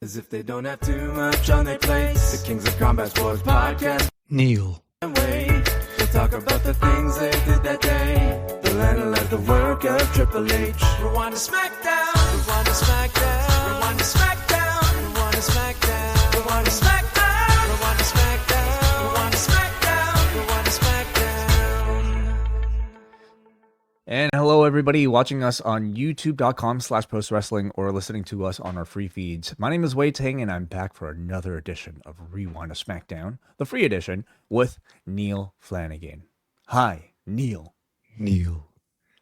As if they don't have too much on their plates. The Kings of Combat Sports Podcast. Neal. Wait, we'll talk about the things they did that day. The land and let the work of Triple H. Rewind-A-SmackDown. Rewind-A-SmackDown. Rewind-A-SmackDown. Rewind-A-SmackDown. Rewind-A-SmackDown. Rewind-A-SmackDown. Rewind-A-SmackDown. Rewind-A-SmackDown. And hello, everybody watching us on youtube.com/postwrestling or listening to us on our free feeds. My name is Ting, and I'm back for another edition of Rewind-A-SmackDown, the free edition, with Neal Flanagan. Hi, Neal.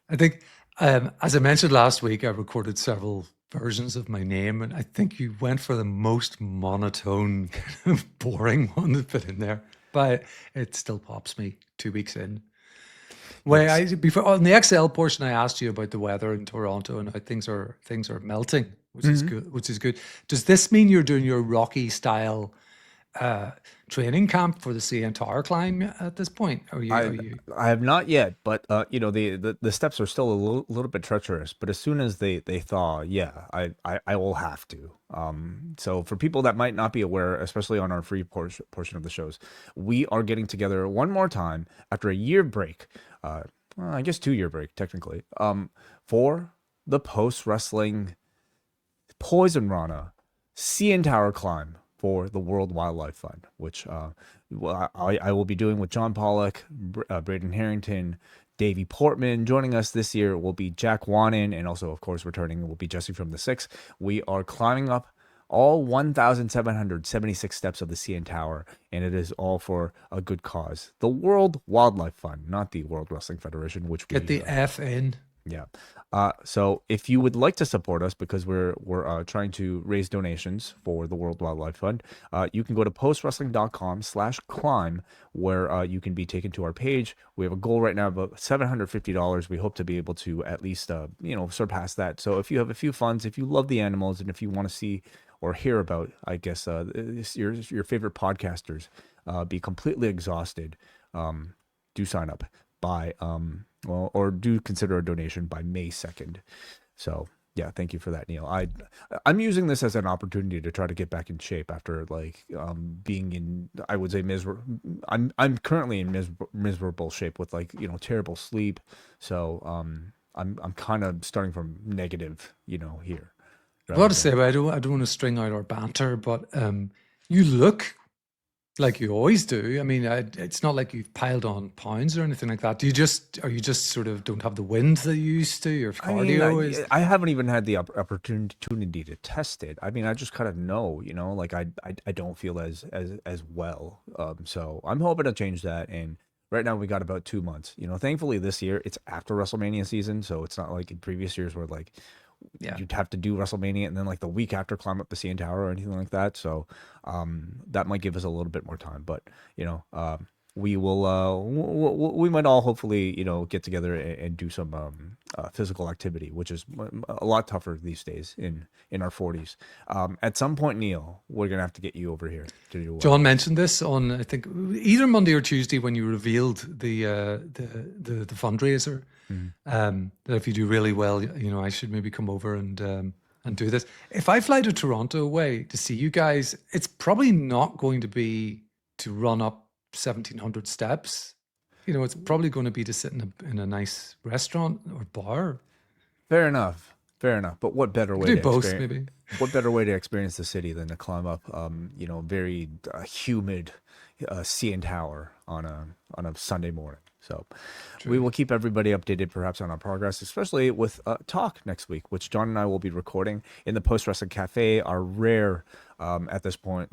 I think, as I mentioned last week, I recorded several versions of my name, and I think you went for the most monotone, kind of boring one to put in there. But it still pops me 2 weeks in. Before on the XL portion, I asked you about the weather in Toronto and how things are melting, which is good. Does this mean you're doing your Rocky style training camp for the CN Tower climb at this point? I have not yet, but the steps are still a little bit treacherous. But as soon as they thaw, I will have to. So for people that might not be aware, especially on our free portion of the shows, we are getting together one more time after a year break. I guess 2-year break technically. For the post wrestling Poison Rana CN Tower climb for the World Wildlife Fund, which I will be doing with John Pollock, Braden Harrington, Davey Portman. Joining us this year will be Jack Wanon, and also, of course, returning will be Jesse from the Six. We are climbing up all 1,776 steps of the CN Tower, and it is all for a good cause. The World Wildlife Fund, not the World Wrestling Federation, which we... Get the F in. Yeah. So if you would like to support us, because we're trying to raise donations for the World Wildlife Fund, you can go to postwrestling.com/climb, where you can be taken to our page. We have a goal right now of about $750. We hope to be able to at least surpass that. So if you have a few funds, if you love the animals, and if you want to see or hear about, I guess, your favorite podcasters be completely exhausted, do sign up by or do consider a donation by May 2nd. So yeah, thank you for that, Neal. I'm using this as an opportunity to try to get back in shape after being in, I would say, I'm currently in miserable shape with terrible sleep. So I'm kind of starting from negative, here. I've got to say, I don't want to string out our banter, but you look like you always do. I mean, it's not like you've piled on pounds or anything like that. Are you just sort of don't have the wind that you used to? Your cardio I haven't even had the opportunity to test it. I mean, I just kind of know, I don't feel as well. So I'm hoping to change that. And right now we got about 2 months. Thankfully this year it's after WrestleMania season, so it's not like in previous years where you'd have to do WrestleMania and then the week after climb up the CN Tower or anything like that. So that might give us a little bit more time, but we will we might all hopefully get together and do some physical activity, which is a lot tougher these days in our 40s. At some point, Neal, we're gonna have to get you over here to do. John mentioned this on, I think, either Monday or Tuesday when you revealed the fundraiser. That if you do really well, I should maybe come over and do this. If I fly to Toronto away to see you guys, it's probably not going to be to run up 1,700 steps. It's probably going to be to sit in a nice restaurant or bar. Fair enough. But what better way to do both, maybe? What better way to experience the city than to climb up, very humid CN Tower on a Sunday morning? So True. We will keep everybody updated perhaps on our progress, especially with Talk next week, which John and I will be recording in the Post Wrestling Café, our rare, at this point,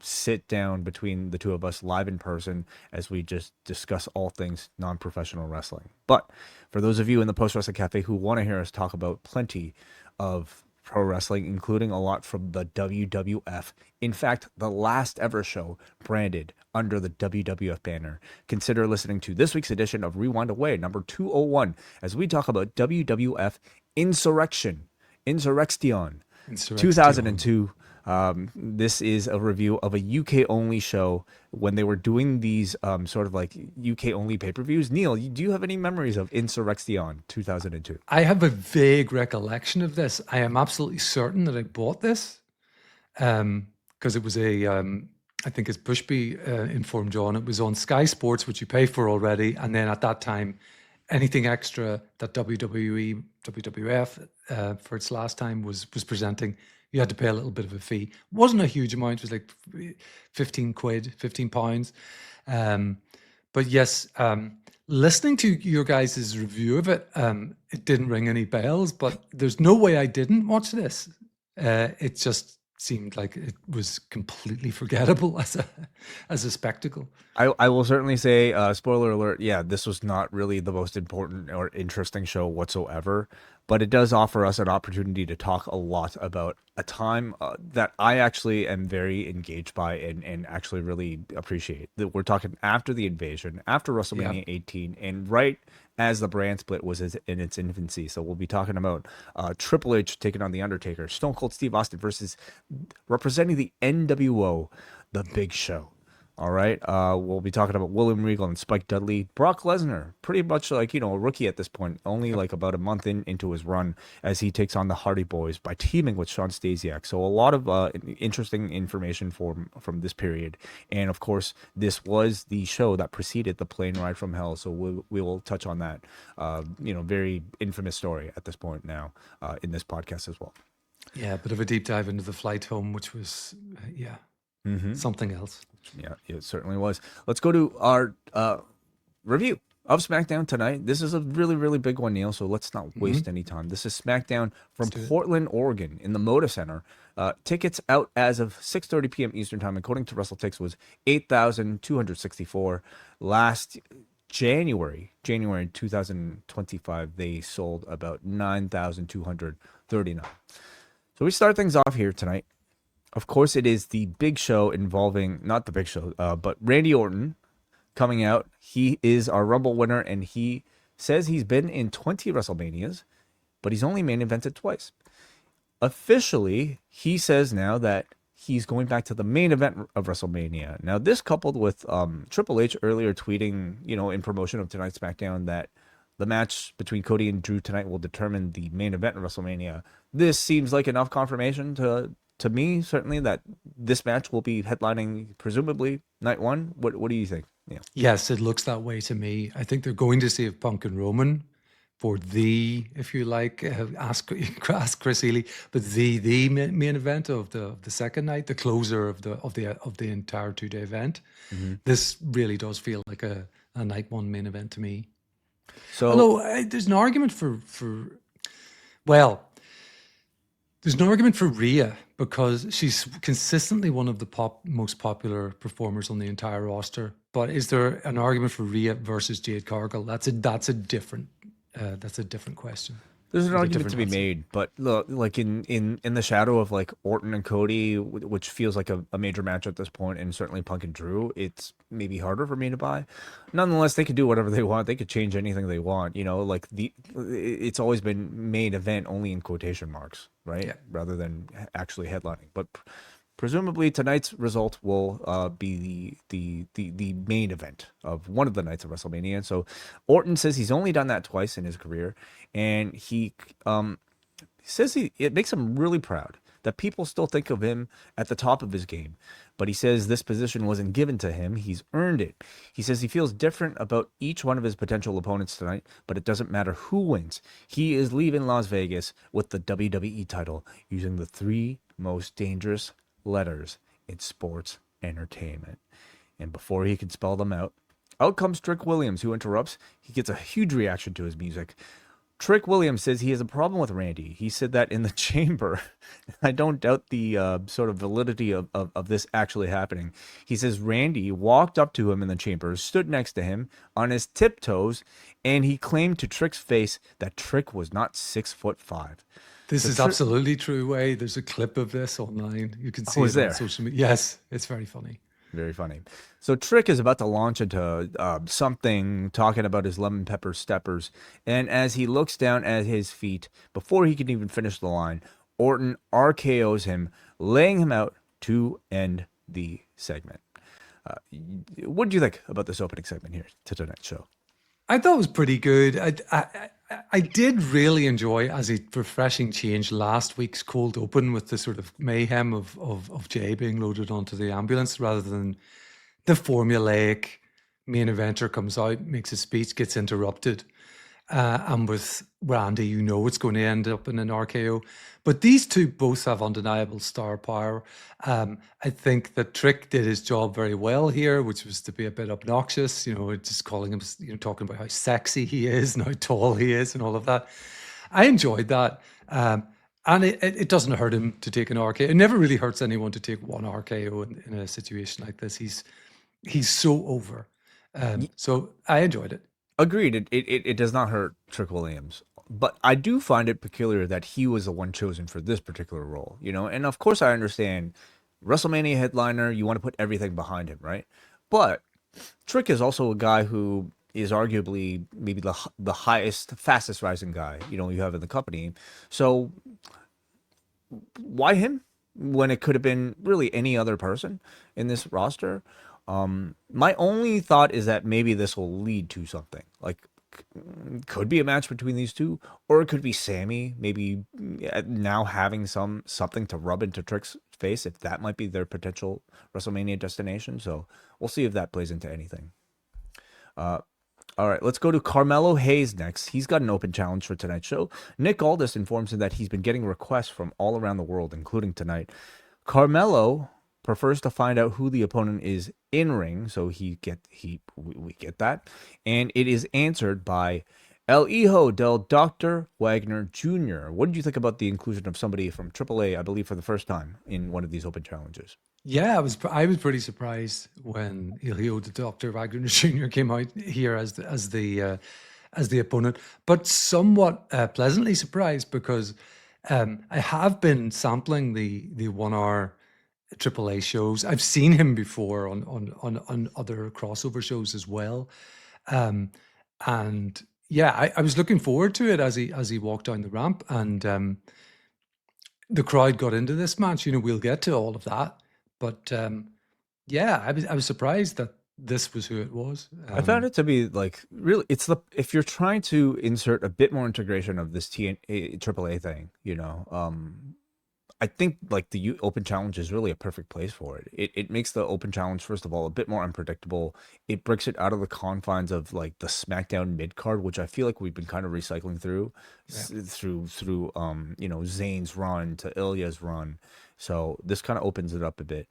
sit down between the two of us live in person as we just discuss all things non-professional wrestling. But for those of you in the Post Wrestling Café who want to hear us talk about plenty of pro wrestling, including a lot from the WWF. In fact, the last ever show branded under the WWF banner. Consider listening to this week's edition of Rewind-A-Way, number 201, as we talk about WWF Insurrextion 2002. This is a review of a UK-only show when they were doing these sort of UK-only pay-per-views. Neal, do you have any memories of Insurrextion 2002? I have a vague recollection of this. I am absolutely certain that I bought this. because it was I think as Bushby informed John, it was on Sky Sports, which you pay for already. And then at that time, anything extra that WWE, WWF for its last time was presenting, you had to pay a little bit of a fee. It wasn't a huge amount. It was like 15 quid, 15 pounds. But yes, listening to your guys' review of it, it didn't ring any bells, but there's no way I didn't watch this. It just seemed like it was completely forgettable as a spectacle. I will certainly say, spoiler alert, yeah, this was not really the most important or interesting show whatsoever, but it does offer us an opportunity to talk a lot about a time that I actually am very engaged by and actually really appreciate. That we're talking after the invasion, after WrestleMania 18, and right as the brand split was in its infancy. So we'll be talking about Triple H taking on The Undertaker, Stone Cold Steve Austin versus representing the NWO, The Big Show. All right. We'll be talking about William Regal and Spike Dudley. Brock Lesnar, pretty much like, a rookie at this point, only like about a month into his run as he takes on the Hardy Boys by teaming with Shawn Stasiak. So a lot of interesting information from this period. And of course, this was the show that preceded the plane ride from hell. So we will touch on that, very infamous story at this point now in this podcast as well. Yeah, a bit of a deep dive into the flight home, which was, something else. Yeah, it certainly was. Let's go to our review of SmackDown tonight. This is a really, really big one, Neal, so let's not waste any time. This is SmackDown from Portland, Oregon in the Moda Center. Tickets out as of 6:30 p.m. Eastern Time, according to WrestleTix, was 8,264. Last January 2025, they sold about 9,239. So we start things off here tonight. Of course, it is the big show involving, not the big show, but Randy Orton coming out. He is our Rumble winner, and he says he's been in 20 WrestleManias, but he's only main evented twice. Officially, he says now that he's going back to the main event of WrestleMania. Now, this coupled with Triple H earlier tweeting, in promotion of tonight's SmackDown that the match between Cody and Drew tonight will determine the main event of WrestleMania. This seems like enough confirmation to me, certainly, that this match will be headlining, presumably, night one. What do you think? Yeah. Yes, it looks that way to me. I think they're going to save Punk and Roman for if you like, ask Chris Healy, but the main event of the second night, the closer of the entire 2-day event. This really does feel like a night one main event to me. So, although there's an argument there's an argument for Rhea, because she's consistently one of the most popular performers on the entire roster. But is there an argument for Rhea versus Jade Cargill? That's a different question. There's an argument to be made, but look, like in the shadow of like Orton and Cody, which feels like a major match at this point, and certainly Punk and Drew, it's maybe harder for me to buy. Nonetheless, they could do whatever they want. They could change anything they want. Like it's always been main event only in quotation marks, right? Yeah. Rather than actually headlining. But presumably tonight's result will be the main event of one of the nights of WrestleMania. So Orton says he's only done that twice in his career, and he says it makes him really proud that people still think of him at the top of his game. But he says this position wasn't given to him. He's earned it. He says he feels different about each one of his potential opponents tonight, but it doesn't matter who wins. He is leaving Las Vegas with the WWE title using the 3 most dangerous letters in sports entertainment. And before he can spell them out comes Trick Williams, who interrupts. He gets a huge reaction to his music. Trick Williams says he has a problem with Randy. He said that in the chamber. I don't doubt the sort of validity of this actually happening. He says Randy walked up to him in the chamber, stood next to him on his tiptoes, and he claimed to Trick's face that Trick was not 6'5". This is absolutely true, Way. There's a clip of this online. You can see it on social media. Yes, it's very funny. Very funny. So Trick is about to launch into something, talking about his lemon pepper steppers. And as he looks down at his feet, before he can even finish the line, Orton RKO's him, laying him out to end the segment. What did you think about this opening segment here to tonight's show? I thought it was pretty good. I did really enjoy, as a refreshing change, last week's cold open with the sort of mayhem of Jay being loaded onto the ambulance rather than the formulaic main eventer comes out, makes a speech, gets interrupted. And with Randy, you know it's going to end up in an RKO. But these two both have undeniable star power. I think that Trick did his job very well here, which was to be a bit obnoxious, just calling him, talking about how sexy he is and how tall he is and all of that. I enjoyed that. And it doesn't hurt him to take an RKO. It never really hurts anyone to take one RKO in a situation like this. He's so over. So I enjoyed it. Agreed. It does not hurt Trick Williams, but I do find it peculiar that he was the one chosen for this particular role, and of course I understand WrestleMania headliner, you want to put everything behind him, right? But Trick is also a guy who is arguably maybe the highest, fastest rising guy, you have in the company. So why him when it could have been really any other person in this roster? My only thought is that maybe this will lead to something. Like, could be a match between these two, or it could be Sammy maybe now having something to rub into Trick's face, if that might be their potential WrestleMania destination. So we'll see if that plays into anything. All right, let's go to Carmelo Hayes next. He's got an open challenge for tonight's show. Nick Aldis informs him that he's been getting requests from all around the world, including tonight. Carmelo prefers to find out who the opponent is in ring, so we get that, and it is answered by El Hijo del Dr. Wagner Jr. What did you think about the inclusion of somebody from AAA, I believe, for the first time in one of these open challenges? Yeah, I was pretty surprised when El Hijo del Dr. Wagner Jr. came out here as the opponent, but somewhat pleasantly surprised because I have been sampling the 1 hour AAA shows. I've seen him before on other crossover shows as well, and yeah, I was looking forward to it as he walked down the ramp, and the crowd got into this match. We'll get to all of that, but yeah, I was surprised that this was who it was. I found it to be like really, if you're trying to insert a bit more integration of this AAA thing, I think like the open challenge is really a perfect place for it. It makes the open challenge, first of all, a bit more unpredictable. It breaks it out of the confines of like the SmackDown mid card, which I feel like we've been kind of recycling through Zayn's run to Ilya's run. So this kind of opens it up a bit.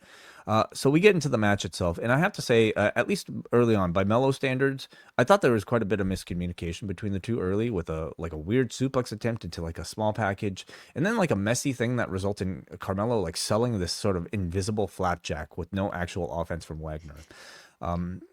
So we get into the match itself, and I have to say, at least early on, by Melo standards, I thought there was quite a bit of miscommunication between the two early, with a weird suplex attempt into like a small package, and then like a messy thing that resulted in Carmelo like selling this sort of invisible flapjack with no actual offense from Wagner.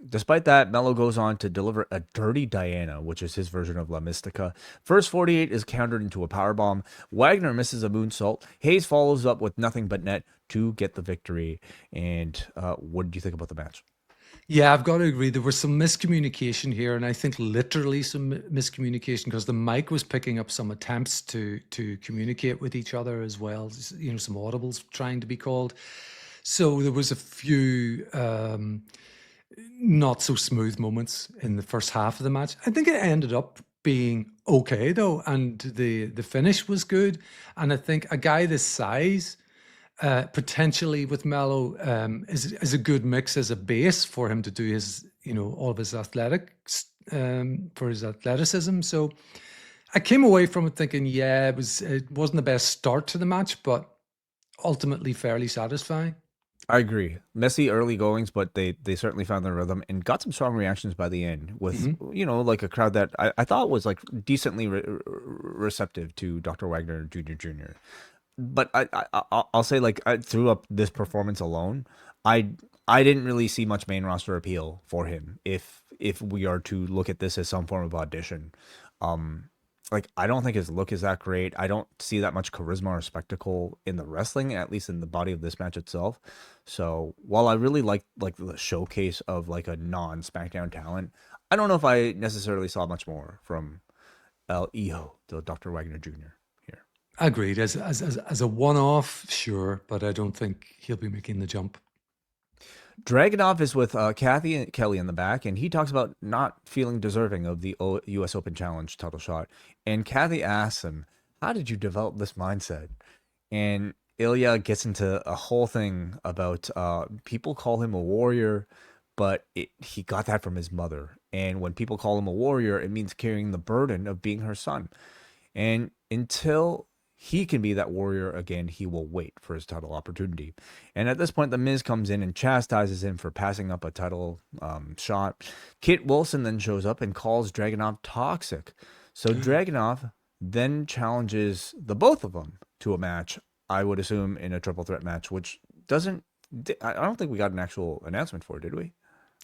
Despite that, Melo goes on to deliver a Dirty Diana, which is his version of La Mystica. First 48 is countered into a powerbomb. Wagner misses a moonsault. Hayes follows up with nothing but net to get the victory. And what did you think about the match? Yeah, I've got to agree. There was some miscommunication here, and I think literally some miscommunication because the mic was picking up some attempts to communicate with each other as well. Some audibles trying to be called. So there was a few not so smooth moments in the first half of the match. I think it ended up being okay though, and the finish was good. And I think a guy this size, potentially with Melo, is a good mix as a base for him to do his, all of his athletics, for his athleticism. So I came away from it thinking, yeah, it wasn't the best start to the match, but ultimately fairly satisfying. I agree. Messy early goings, but they certainly found their rhythm and got some strong reactions by the end with, like a crowd that I thought was like decently receptive to Dr. Wagner Jr. But I'll say, like, through up this performance alone, I didn't really see much main roster appeal for him if we are to look at this as some form of audition. Like, I don't think his look is that great. I don't see that much charisma or spectacle in the wrestling, at least in the body of this match itself. So while I really like the showcase of like a non-SmackDown talent, I don't know if I necessarily saw much more from El Hijo, the Dr. Wagner Jr. here. Agreed. As a one-off, sure, but I don't think he'll be making the jump. Dragunov is with Kathy and Kelly in the back, and he talks about not feeling deserving of the U.S. Open Challenge title shot. And Kathy asks him, "How did you develop this mindset?" And Ilya gets into a whole thing about people call him a warrior, but he got that from his mother. And when people call him a warrior, it means carrying the burden of being her son. And until he can be that warrior again, he will wait for his title opportunity. And at this point, The Miz comes in and chastises him for passing up a title shot. Kit Wilson then shows up and calls Dragunov toxic. So Dragunov then challenges the both of them to a match, I would assume in a triple threat match, which I don't think we got an actual announcement for it, did we?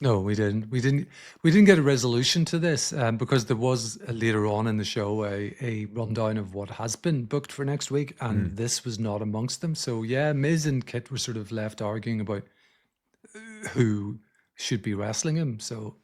No, we didn't. We didn't get a resolution to this because there was later on in the show a rundown of what has been booked for next week, and this was not amongst them. So yeah, Miz and Kit were sort of left arguing about who should be wrestling him. So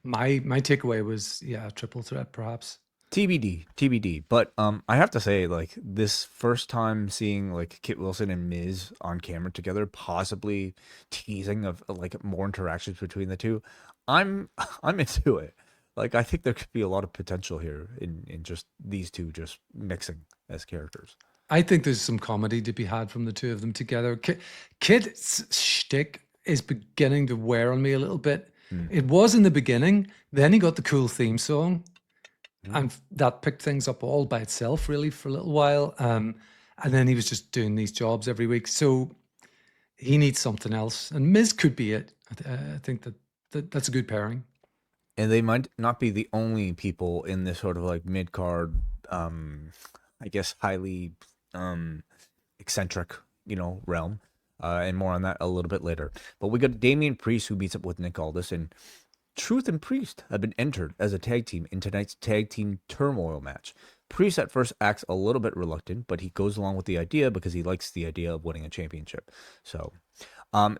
my takeaway was triple threat perhaps. TBD. But I have to say, like, this first time seeing like Kit Wilson and Miz on camera together, possibly teasing of like more interactions between the two, I'm into it. Like, I think there could be a lot of potential here in just these two just mixing as characters. I think there's some comedy to be had from the two of them together. Kit's shtick is beginning to wear on me a little bit. It was in the beginning, then he got the cool theme song. And that picked things up all by itself, really, for a little while. And then he was just doing these jobs every week. So he needs something else. And Miz could be it. I think that's a good pairing. And they might not be the only people in this sort of like mid-card, I guess, highly eccentric, realm. And more on that a little bit later. But we got Damian Priest, who beats up with Nick Aldis, and Truth and Priest have been entered as a tag team in tonight's Tag Team Turmoil match. Priest at first acts a little bit reluctant, but he goes along with the idea because he likes the idea of winning a championship. So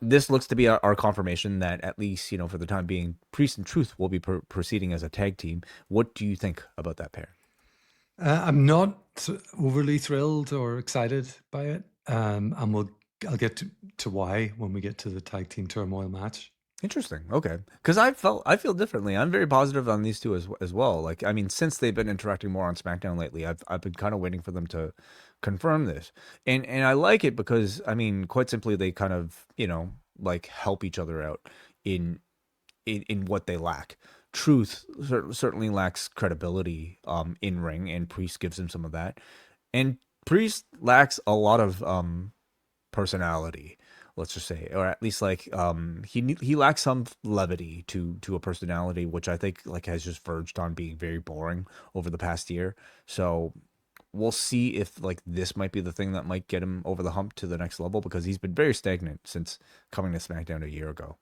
this looks to be our confirmation that at least, for the time being, Priest and Truth will be proceeding as a tag team. What do you think about that pair? I'm not overly thrilled or excited by it. And I'll get to why when we get to the Tag Team Turmoil match. Interesting. Okay. Because I feel differently. I'm very positive on these two as well. Like, I mean, since they've been interacting more on SmackDown lately, I've been kind of waiting for them to confirm this. And I like it because, I mean, quite simply, they kind of, like help each other out in what they lack. Truth certainly lacks credibility in ring, and Priest gives him some of that. And Priest lacks a lot of personality, let's just say, or at least like he lacks some levity to a personality, which I think like has just verged on being very boring over the past year. So we'll see if like this might be the thing that might get him over the hump to the next level, because he's been very stagnant since coming to SmackDown a year ago.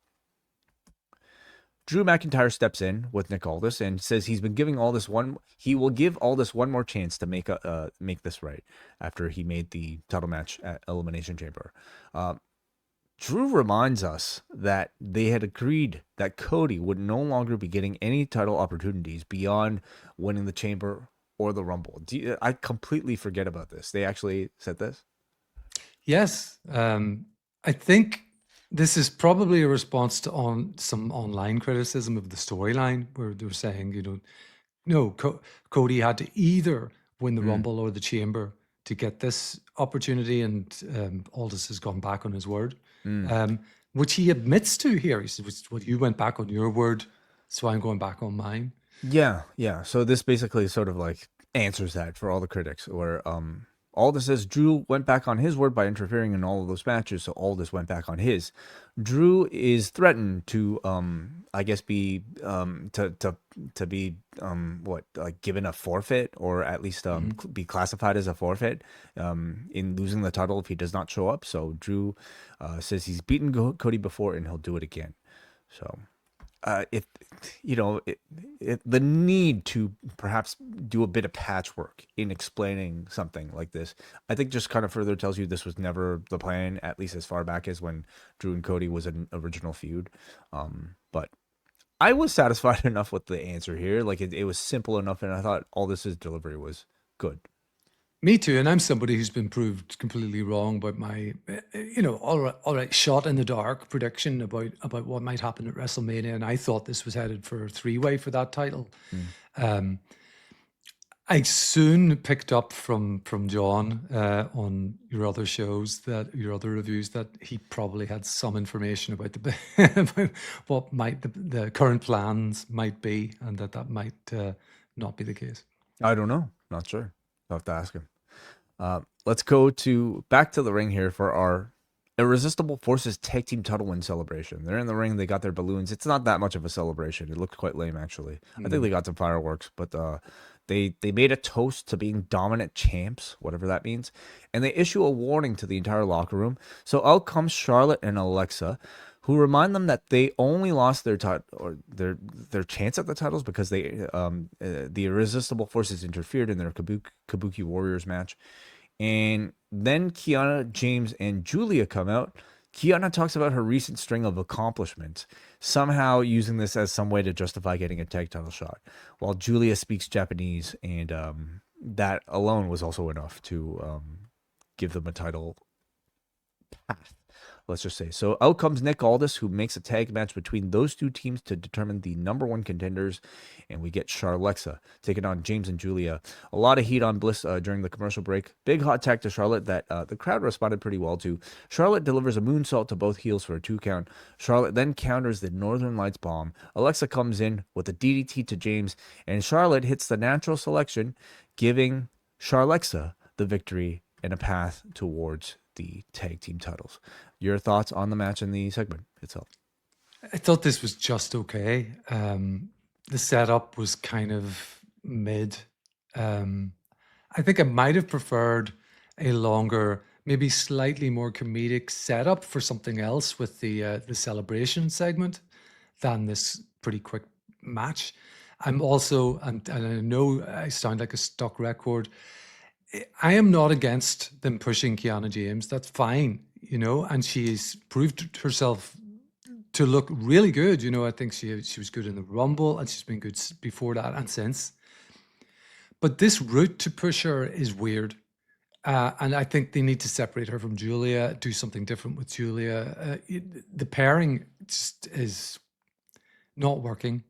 Drew McIntyre steps in with Nick Aldis and says he will give Aldis one more chance to make this right after he made the title match at Elimination Chamber. Drew reminds us that they had agreed that Cody would no longer be getting any title opportunities beyond winning the Chamber or the Rumble. I completely forget about this. They actually said this? Yes. I think this is probably a response to some online criticism of the storyline, where they were saying, Cody had to either win the Rumble or the Chamber to get this opportunity, and Aldis has gone back on his word, which he admits to here. He said, "Well, you went back on your word, so I'm going back on mine." Yeah. So this basically sort of like answers that for all the critics, where Aldis says Drew went back on his word by interfering in all of those matches, so Aldis went back on his. Drew is threatened to, I guess, be to be given a forfeit, or at least be classified as a forfeit in losing the title if he does not show up. So Drew says he's beaten Cody before and he'll do it again. So the need to perhaps do a bit of patchwork in explaining something like this, I think just kind of further tells you this was never the plan, at least as far back as when Drew and Cody was an original feud. But I was satisfied enough with the answer here. Like it was simple enough, and I thought Aldis's delivery was good. Me too, and I'm somebody who's been proved completely wrong about my, all right, shot in the dark prediction about what might happen at WrestleMania, and I thought this was headed for a three-way for that title. Um, I soon picked up from John on your other shows, that your other reviews, that he probably had some information about about what might the current plans might be, and that might not be the case. I don't know. Not sure. I'll have to ask him. Let's go back to the ring here for our Irresistible Forces Tag Team Title Win celebration. They're in the ring. They got their balloons. It's not that much of a celebration. It looked quite lame, actually. I think they got some fireworks, but they made a toast to being dominant champs, whatever that means, and they issue a warning to the entire locker room. So out comes Charlotte and Alexa, who remind them that they only lost their their chance at the titles because the Irresistible Forces interfered in their Kabuki Warriors match. And then Kiana, James, and Julia come out. Kiana talks about her recent string of accomplishments, somehow using this as some way to justify getting a tag title shot, while Julia speaks Japanese, and that alone was also enough to give them a title path, let's just say. So out comes Nick Aldis, who makes a tag match between those two teams to determine the number one contenders, and we get Charlexa taking on James and Julia. A lot of heat on Bliss during the commercial break. Big hot tag to Charlotte that the crowd responded pretty well to. Charlotte delivers a moonsault to both heels for a 2 count. Charlotte then counters the Northern Lights bomb. Alexa comes in with a DDT to James, and Charlotte hits the natural selection, giving Charlexa the victory and a path towards the tag team titles. Your thoughts on the match and the segment itself? I thought this was just okay. The setup was kind of mid. I think I might have preferred a longer, maybe slightly more comedic setup for something else with the celebration segment than this pretty quick match. I'm also, and I know I sound like a stuck record, I am not against them pushing Kiana James. That's fine, and she's proved herself to look really good. I think she was good in the Rumble, and she's been good before that and since. But this route to push her is weird. And I think they need to separate her from Julia, do something different with Julia. The pairing just is not working.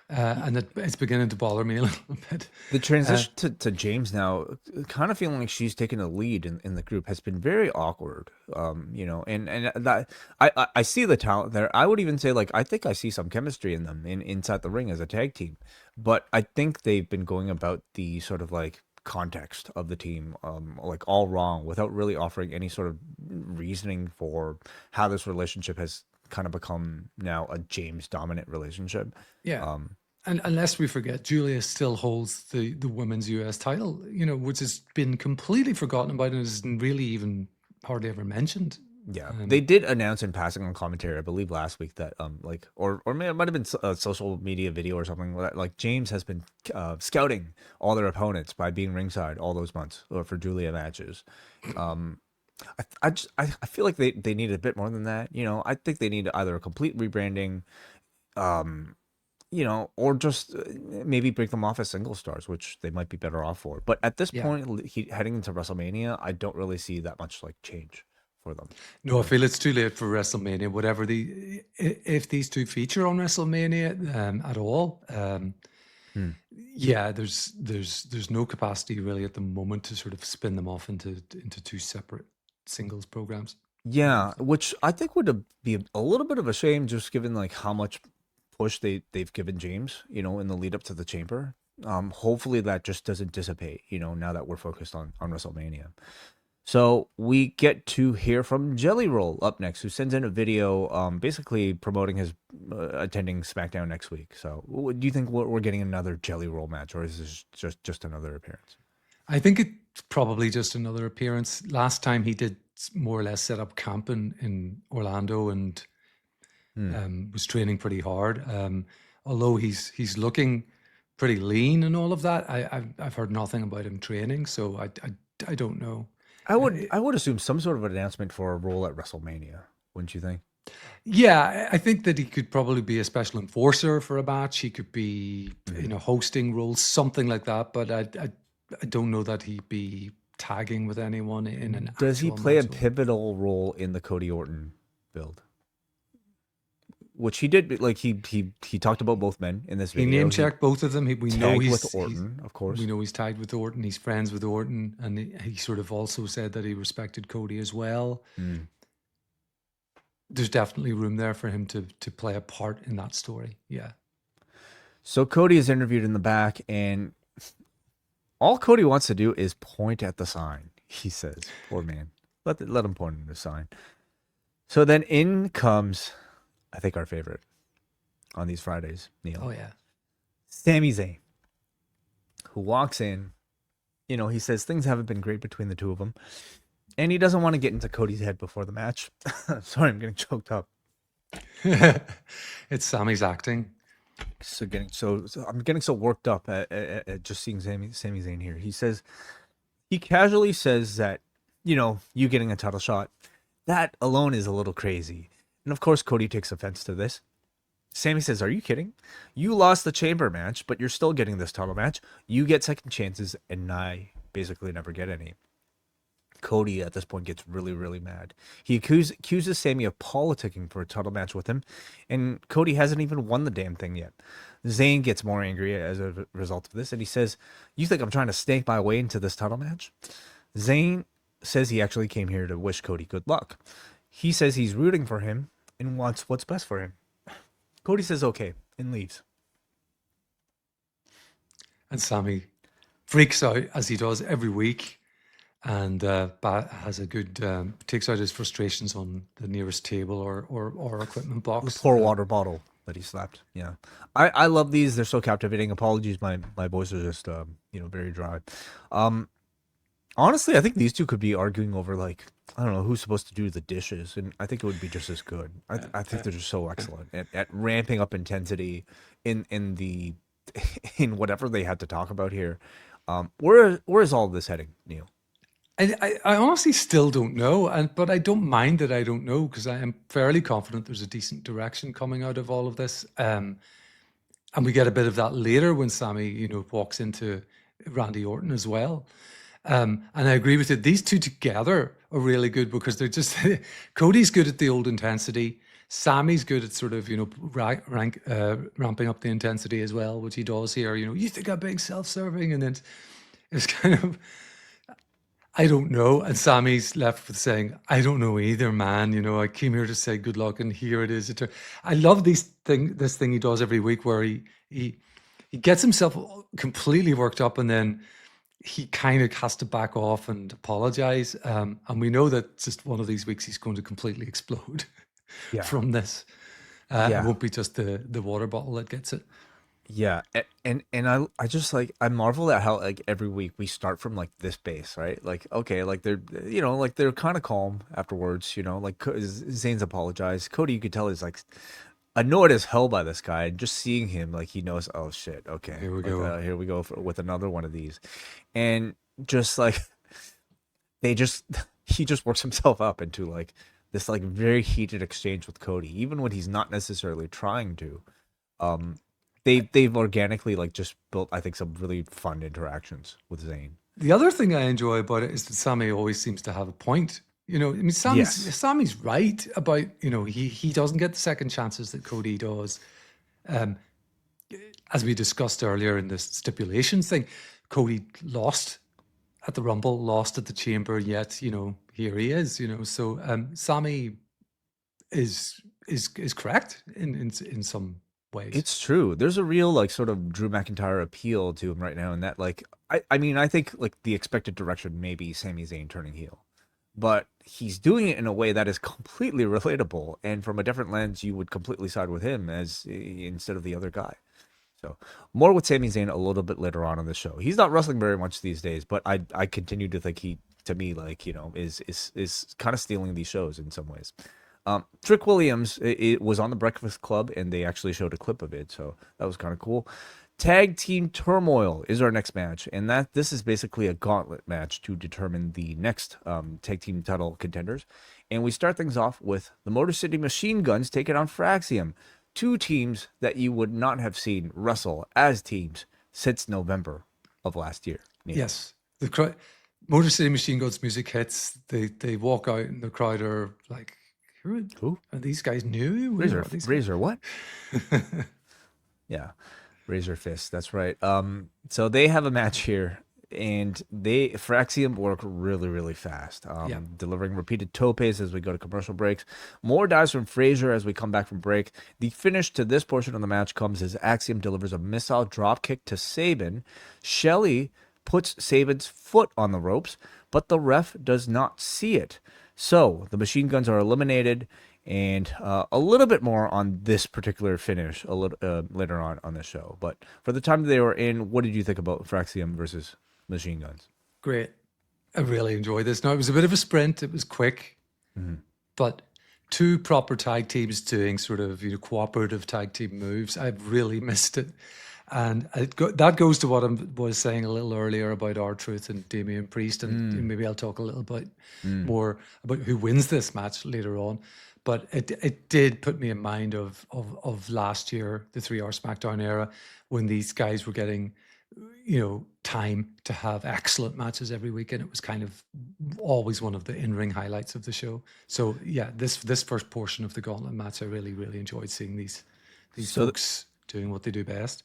And it's beginning to bother me a little bit. The transition to James now, kind of feeling like she's taking a lead in the group, has been very awkward. And that I see the talent there. I would even say, like, I think I see some chemistry in them inside the ring as a tag team. But I think they've been going about the sort of like context of the team like all wrong, without really offering any sort of reasoning for how this relationship has kind of become now a James dominant relationship. Yeah. And unless we forget, Julia still holds the women's US title, which has been completely forgotten about and isn't really even hardly ever mentioned. Yeah, they did announce in passing on commentary, I believe last week, that or maybe it might have been a social media video or something, that like James has been scouting all their opponents by being ringside all those months for Julia matches. I feel like they need a bit more than that. I think they need either a complete rebranding, or just maybe break them off as single stars, which they might be better off for. But at this point, heading into WrestleMania, I don't really see that much like change for them. No, I feel it's too late for WrestleMania. Whatever if these two feature on WrestleMania at all, yeah, there's no capacity really at the moment to sort of spin them off into two separate singles programs. Yeah, which I think would be a little bit of a shame, just given like how much push they've given James, in the lead up to the Chamber. Hopefully that just doesn't dissipate, now that we're focused on WrestleMania. So we get to hear from Jelly Roll up next, who sends in a video basically promoting his attending SmackDown next week. So do you think we're getting another Jelly Roll match, or is this just another appearance? I think it's probably just another appearance. Last time he did more or less set up camp in Orlando and was training pretty hard. Although he's looking pretty lean and all of that, I've heard nothing about him training, so I don't know. I would assume some sort of an announcement for a role at WrestleMania, wouldn't you think? Yeah, I think that he could probably be a special enforcer for a match. He could be in a hosting role, something like that. But I don't know that he'd be tagging with anyone in an Does he actual play a match. pivotal role in the Cody Orton build? Which he did, like he talked about both men in this He video. name checked both of them. We know tagged he's with Orton, of course. We know he's tagged with Orton. He's friends with Orton, and he sort of also said that he respected Cody as well. There's definitely room there for him to play a part in that story. Yeah. So Cody is interviewed in the back, and all Cody wants to do is point at the sign. He says, "Poor man, let him point at the sign." So then in comes, I think, our favorite on these Fridays, Neal. Oh yeah. Sami Zayn, who walks in. You know, he says things haven't been great between the two of them, and he doesn't want to get into Cody's head before the match. Sorry, I'm getting choked up. It's Sami's acting. So I'm getting so worked up at just seeing Sami Zayn here. He casually says that, you know, you getting a title shot, that alone is a little crazy. And of course, Cody takes offense to this. Sami says, "Are you kidding? You lost the chamber match, but you're still getting this title match. You get second chances, and I basically never get any." Cody at this point gets really, really mad. He accuses Sami of politicking for a title match with him, and Cody hasn't even won the damn thing yet. Zayn gets more angry as a result of this, and he says, "You think I'm trying to snake my way into this title match?" Zayn says he actually came here to wish Cody good luck. He says he's rooting for him and wants what's best for him. Cody says okay and leaves. And Sami freaks out as he does every week, and has a good takes out his frustrations on the nearest table or equipment box. The poor water bottle that he slapped. Yeah, I love these. They're so captivating. Apologies, my voice is just very dry. Honestly, I think these two could be arguing over, like, I don't know who's supposed to do the dishes, and I think it would be just as good. I think they're just so excellent at ramping up intensity in whatever they had to talk about here. Where is all this heading, Neal? I honestly still don't know, but I don't mind that I don't know, because I am fairly confident there's a decent direction coming out of all of this. And we get a bit of that later when Sami, walks into Randy Orton as well. And I agree with you. These two together are really good, because they're just Cody's good at the old intensity. Sami's good at sort of ramping up the intensity as well, which he does here. You think I'm being self-serving, and then it's kind of, I don't know. And Sami's left with saying, "I don't know either, man. I came here to say good luck, and here it is." I love this thing he does every week, where he gets himself completely worked up, and then he kind of has to back off and apologize. And we know that just one of these weeks he's going to completely explode from this. It won't be just the water bottle that gets it. Yeah, and I just, like, I marvel at how, like, every week we start from, like, this base, right? Like, okay, like, they're they're kind of calm afterwards, like Zayn's apologized. Cody, you could tell, is like annoyed as hell by this guy, and just seeing him, like, he knows, oh shit, okay, Here we go. Here we go with another one of these, and just like he just works himself up into, like, this, like, very heated exchange with Cody, even when he's not necessarily trying to. They've organically, like, just built, I think, some really fun interactions with Zayn. The other thing I enjoy about it is that Sami always seems to have a point. Sami's right about, he doesn't get the second chances that Cody does. As we discussed earlier in the stipulations thing, Cody lost at the Rumble, lost at the Chamber, yet, here he is, So Sami is correct in some ways. It's true. There's a real, like, sort of Drew McIntyre appeal to him right now, and that, like, I mean, I think, like, the expected direction may be Sami Zayn turning heel, but he's doing it in a way that is completely relatable, and from a different lens, you would completely side with him instead of the other guy. So more with Sami Zayn a little bit later on in the show. He's not wrestling very much these days, but I continue to think he, to me, like, is kind of stealing these shows in some ways. Trick Williams, it was on the Breakfast Club, and they actually showed a clip of it, so that was kind of cool. Tag Team Turmoil is our next match, and this is basically a gauntlet match to determine the next tag team title contenders. And we start things off with the Motor City Machine Guns taking on Fraxium, two teams that you would not have seen wrestle as teams since November of last year. Yes. The crowd, Motor City Machine Guns music hits. They walk out and the crowd are like, Who? are these guys new? Who are these guys? Razor what? Yeah, Razor Fist. That's right. So they have a match here, and Fraxium work really, really fast. Delivering repeated topes as we go to commercial breaks. More dives from Frazier as we come back from break. The finish to this portion of the match comes as Axiom delivers a missile drop kick to Sabin. Shelley puts Sabin's foot on the ropes, but the ref does not see it. So the Machine Guns are eliminated. And a little bit more on this particular finish a little later on this show. But for the time they were in, what did you think about Fraxium versus Machine Guns? Great. I really enjoyed this. Now, it was a bit of a sprint. It was quick. But two proper tag teams doing sort of cooperative tag team moves. I've really missed it. And that goes to what I was saying a little earlier about R-Truth and Damian Priest. And maybe I'll talk a little bit more about who wins this match later on. But it did put me in mind of last year, the 3-hour SmackDown era, when these guys were getting, time to have excellent matches every week, and it was kind of always one of the in-ring highlights of the show. So yeah, this first portion of the Gauntlet match, I really, really enjoyed seeing these folks doing what they do best.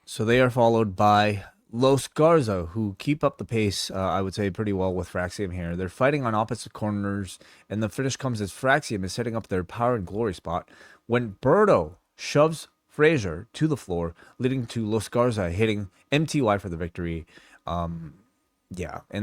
So they are followed by Los Garza, who keep up the pace, I would say, pretty well with Fraxium here. They're fighting on opposite corners, and the finish comes as Fraxium is setting up their Power and Glory spot when Berto shoves Frazier to the floor, leading to Los Garza hitting MTY for the victory. And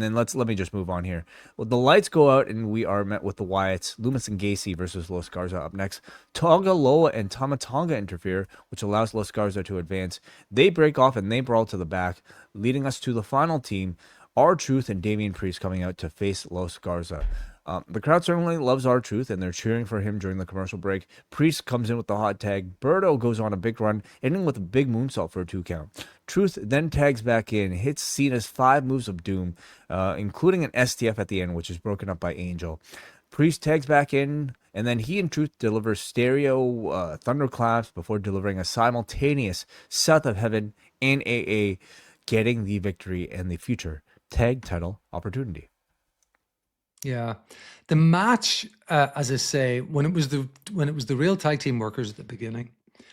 then let me just move on here. Well, the lights go out, and we are met with the Wyatts, Loomis and Gacy versus Los Garza up next. Tagaloa and Tamatonga interfere, which allows Los Garza to advance. They break off, and they brawl to the back, leading us to the final team, R-Truth and Damian Priest coming out to face Los Garza. The crowd certainly loves R-Truth, and they're cheering for him during the commercial break. Priest comes in with the hot tag. Berto goes on a big run, ending with a big moonsault for a 2 count. Truth then tags back in, hits Cena's 5 moves of doom, including an STF at the end, which is broken up by Angel. Priest tags back in, and then he and Truth deliver stereo thunderclaps before delivering a simultaneous South of Heaven and AA, getting the victory and the future tag title opportunity. Yeah, the match, as I say, when it was the real tag team workers at the beginning,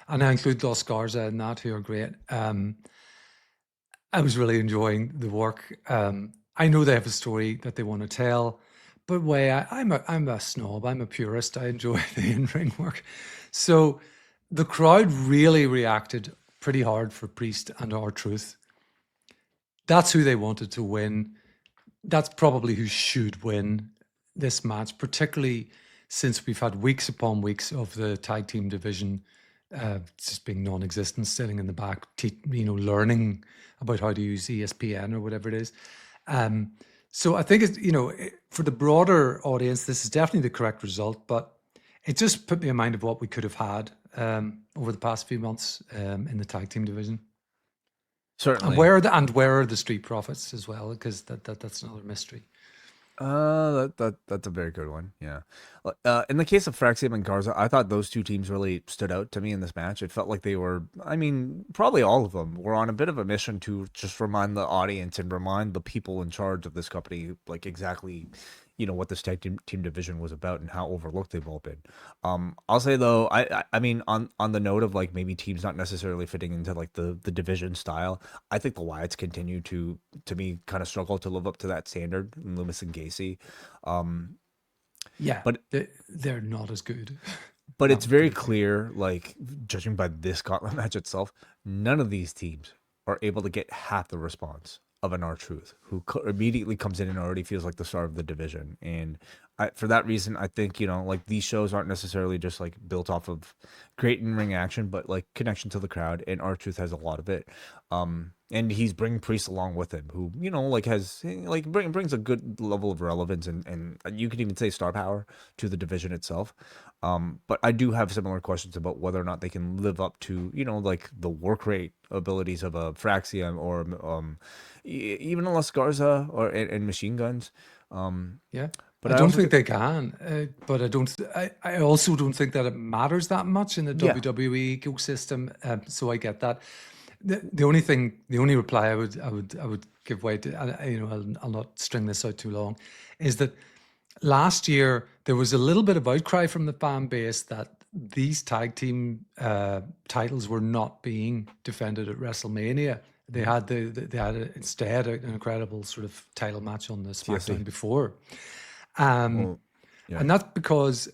and I include Los Garza in that, who are great. I was really enjoying the work. I know they have a story that they want to tell, but I'm a snob. I'm a purist. I enjoy the in-ring work. So the crowd really reacted pretty hard for Priest and R-Truth. That's who they wanted to win. That's probably who should win this match, particularly since we've had weeks upon weeks of the tag team division just being non-existent, sitting in the back, learning about how to use ESPN or whatever it is. So I think it's, for the broader audience, this is definitely the correct result, but it just put me in mind of what we could have had over the past few months in the tag team division. Certainly. And where are the Street Profits as well? Because that's another mystery. That's a very good one. Yeah. In the case of Fraxium and Garza, I thought those two teams really stood out to me in this match. It felt like they were, probably all of them were on a bit of a mission to just remind the audience and remind the people in charge of this company, like exactly, what this tag team division was about and how overlooked they've all been. I'll say though, I mean, on the note of like maybe teams not necessarily fitting into like the division style, I think the Wyatts continue to me kind of struggle to live up to that standard. Loomis and Gacy, yeah, but they're not as good. But it's very clear, like judging by this gauntlet match itself, none of these teams are able to get half the response of an R-Truth, who immediately comes in and already feels like the star of the division. And for that reason, I think, like these shows aren't necessarily just like built off of great in-ring action, but like connection to the crowd, and R-Truth has a lot of it. And he's bringing Priest along with him, who, like has like brings a good level of relevance and you could even say star power to the division itself. But I do have similar questions about whether or not they can live up to, like the work rate abilities of a Fraxium or even a Las Garza and Machine Guns. Yeah, but I don't think they can. But I also don't think that it matters that much in the WWE ecosystem. So I get that. The only reply I would give way to, I'll not string this out too long, is that last year there was a little bit of outcry from the fan base that these tag team titles were not being defended at WrestleMania. They had instead an incredible sort of title match on the SmackDown before, Well, yeah. and that's because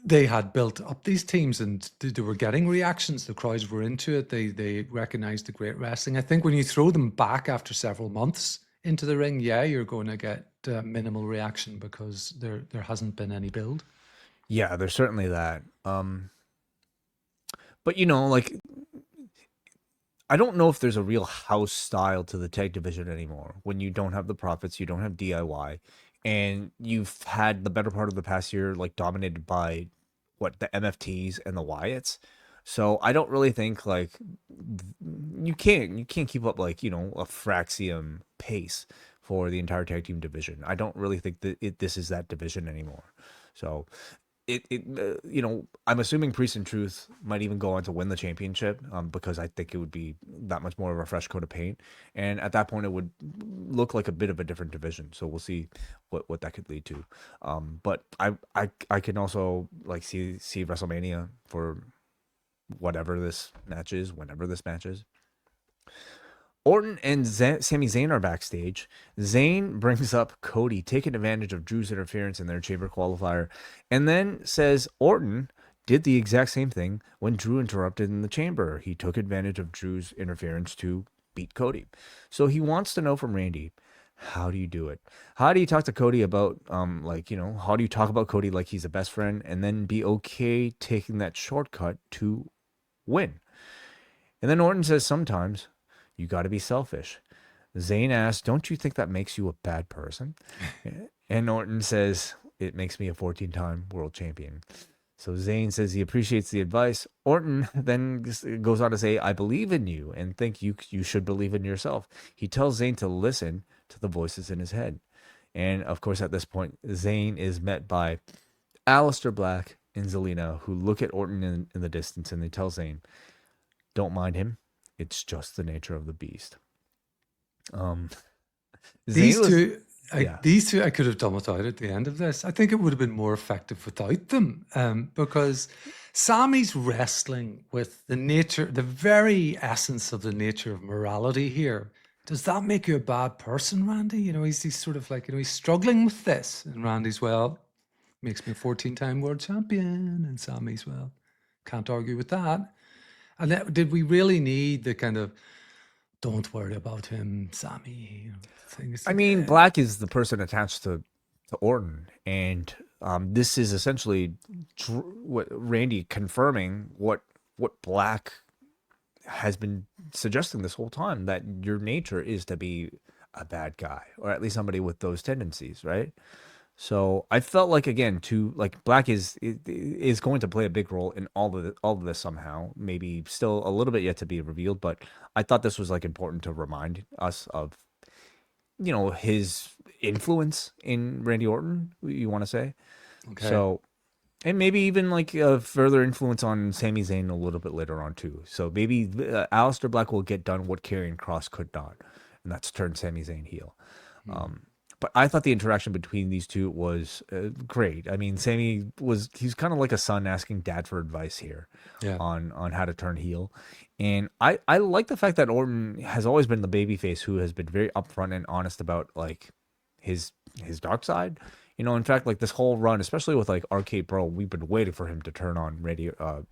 they had built up these teams and they were getting reactions. The crowds were into it. They recognized the great wrestling. I think when you throw them back after several months into the ring, yeah, you're going to get minimal reaction because there hasn't been any build. Yeah, there's certainly that. But like, I don't know if there's a real house style to the tag division anymore. When you don't have the Profits, you don't have DIY, and you've had the better part of the past year like dominated by the MFTs and the Wyatts. So I don't really think like you can't keep up like a Fraxium pace for the entire tag team division. I don't really think that this is that division anymore. So I'm assuming Priest and Truth might even go on to win the championship because I think it would be that much more of a fresh coat of paint. And at that point, it would look like a bit of a different division. So we'll see what that could lead to. But I can also like see WrestleMania for whatever this match is, whenever this match is. Orton and Sami Zayn are backstage. Zayn brings up Cody taking advantage of Drew's interference in their chamber qualifier, and then says Orton did the exact same thing when Drew interrupted in the chamber. He took advantage of Drew's interference to beat Cody. So he wants to know from Randy, how do you do it? How do you talk to Cody about, how do you talk about Cody like he's a best friend and then be okay taking that shortcut to win? And then Orton says sometimes you got to be selfish. Zayn asks, don't you think that makes you a bad person? And Orton says, it makes me a 14-time world champion. So Zayn says he appreciates the advice. Orton then goes on to say, I believe in you and think you should believe in yourself. He tells Zayn to listen to the voices in his head. And of course, at this point, Zayn is met by Aleister Black and Zelina, who look at Orton in the distance, and they tell Zayn, don't mind him. It's just the nature of the beast. These two, I could have done without at the end of this. I think it would have been more effective without them because Sami's wrestling with the very essence of the nature of morality here. Does that make you a bad person, Randy? He's sort of like, he's struggling with this. And Randy's, well, makes me a 14-time world champion. And Sami's, well, can't argue with that. And did we really need the kind of don't worry about him, Sami things? I mean, Black is the person attached to Orton, and this is essentially what Randy confirming what Black has been suggesting this whole time, that your nature is to be a bad guy, or at least somebody with those tendencies, right? So I felt like, again, Black is going to play a big role in all of this somehow. Maybe still a little bit yet to be revealed, but I thought this was like important to remind us of, his influence in Randy Orton. You want to say, okay? So, and maybe even like a further influence on Sami Zayn a little bit later on too. So maybe Aleister Black will get done what Karrion Kross could not, and that's turn Sami Zayn heel. But I thought the interaction between these two was great. I mean, he's kind of like a son asking dad for advice here on how to turn heel. And I like the fact that Orton has always been the babyface who has been very upfront and honest about like his dark side. In fact, like this whole run, especially with like Arcade Bro, we've been waiting for him to turn on Riddle.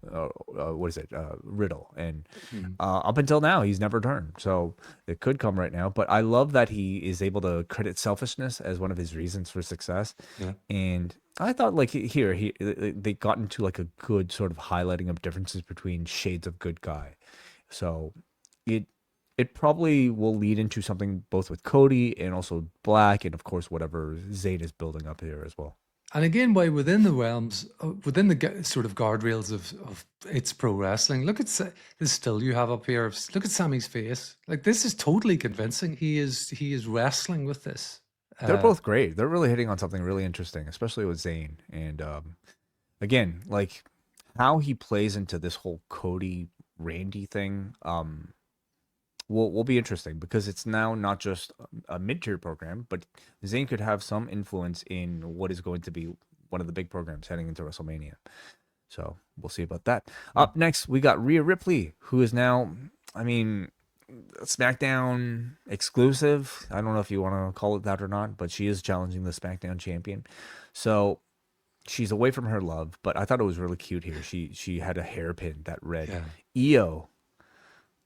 And up until now, he's never turned. So it could come right now. But I love that he is able to credit selfishness as one of his reasons for success. Yeah. And I thought like they got into like a good sort of highlighting of differences between shades of good guy. So it probably will lead into something both with Cody and also Black, and of course whatever Zayn is building up here as well. And again, why within the realms, within the sort of guardrails of it's pro wrestling, look at the still you have up here. Look at Sami's face. Like, this is totally convincing. He is wrestling with this. They're both great. They're really hitting on something really interesting, especially with Zayn. And again, like how he plays into this whole Cody Randy thing will be interesting because it's now not just a mid-tier program, but Zayn could have some influence in what is going to be one of the big programs heading into WrestleMania. So we'll see about that. Up next, we got Rhea Ripley, who is now, I mean, SmackDown exclusive. I don't know if you want to call it that or not, but she is challenging the SmackDown champion. So she's away from her love, but I thought it was really cute here. She had a hairpin that read EO.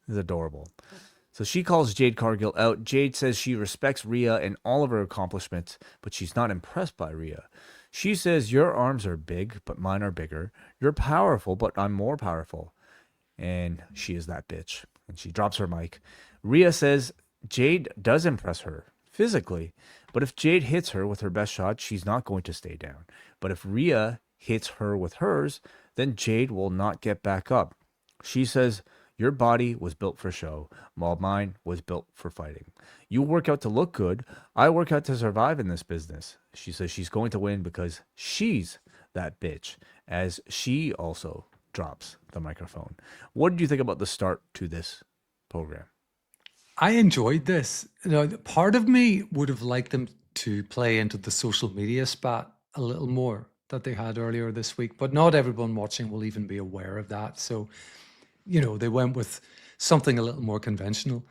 Is adorable. So she calls Jade Cargill out. Jade says she respects Rhea and all of her accomplishments, but she's not impressed by Rhea. She says, your arms are big, but mine are bigger. You're powerful, but I'm more powerful. And she is that bitch. And she drops her mic. Rhea says Jade does impress her physically, but if Jade hits her with her best shot, she's not going to stay down. But if Rhea hits her with hers, then Jade will not get back up. She says, your body was built for show, while mine was built for fighting. You work out to look good. I work out to survive in this business. She says she's going to win because she's that bitch, as she also drops the microphone. What did you think about the start to this program? I enjoyed this. Part of me would have liked them to play into the social media spat a little more that they had earlier this week, but not everyone watching will even be aware of that. So, they went with something a little more conventional.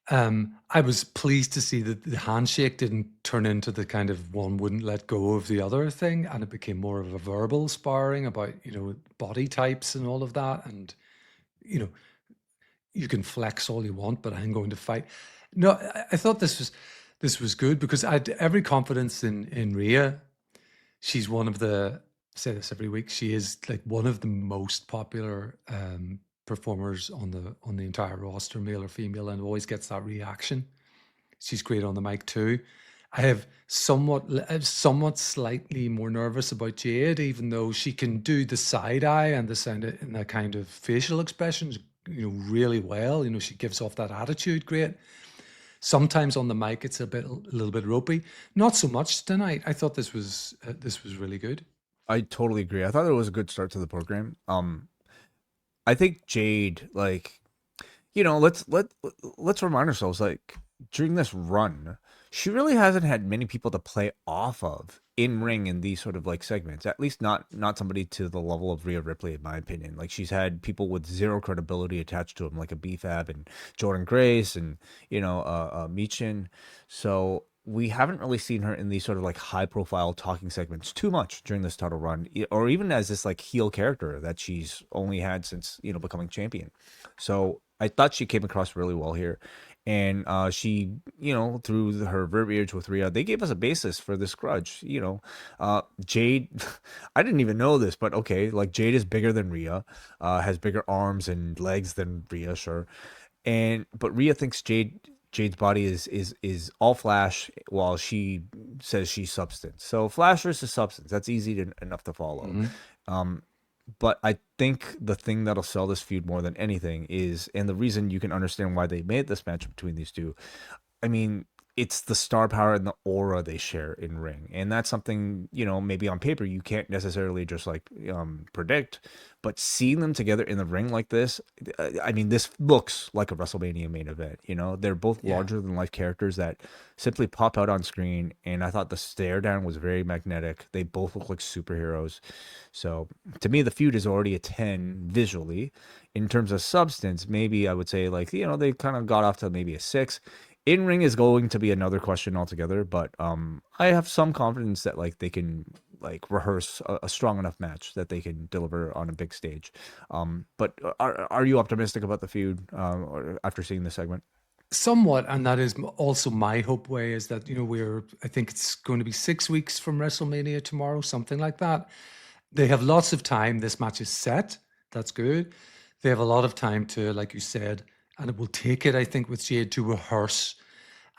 I was pleased to see that the handshake didn't turn into the kind of one wouldn't let go of the other thing, and it became more of a verbal sparring about, body types and all of that. And, you can flex all you want, but I'm going to fight. No, I thought this was good because I had every confidence in Rhea. She's one of the, I say this every week, she is like one of the most popular performers on the entire roster, male or female, and always gets that reaction. She's great on the mic too. I have somewhat slightly more nervous about Jade, even though she can do the side eye and the kind of facial expressions, really well. She gives off that attitude great. Sometimes on the mic, it's a little bit ropey. Not so much tonight. I thought this was really good. I totally agree. I thought it was a good start to the program. I think Jade, let's remind ourselves, during this run, she really hasn't had many people to play off of in ring in these sort of segments. At least not somebody to the level of Rhea Ripley, in my opinion. She's had people with zero credibility attached to them, like a B-Fab and Jordan Grace and Michin. So we haven't really seen her in these sort of high profile talking segments too much during this title run, or even as this heel character that she's only had since becoming champion. So I thought she came across really well here. And she, through her verbiage with Rhea, they gave us a basis for this grudge. Jade, I didn't even know this, but okay, Jade is bigger than Rhea, has bigger arms and legs than Rhea, sure. But Rhea thinks Jade's body is all flash, while she says she's substance. So flash versus substance, that's easy enough to follow. Mm-hmm. But I think the thing that'll sell this feud more than anything is, and the reason you can understand why they made this match between these two, I mean, it's the star power and the aura they share in ring. And that's something, maybe on paper you can't necessarily just predict, but seeing them together in the ring like this, I mean, this looks like a WrestleMania main event. They're both larger than life characters that simply pop out on screen. And I thought the stare down was very magnetic. They both look like superheroes. So to me, the feud is already a 10 visually. In terms of substance, maybe I would say they kind of got off to maybe a 6. In-ring is going to be another question altogether, but I have some confidence that they can rehearse a strong enough match that they can deliver on a big stage. But are you optimistic about the feud after seeing this segment? Somewhat, and that is also my hope way, is that I think it's going to be 6 weeks from WrestleMania tomorrow, something like that. They have lots of time. This match is set. That's good. They have a lot of time to, like you said, and it will take it, I think, with Jade to rehearse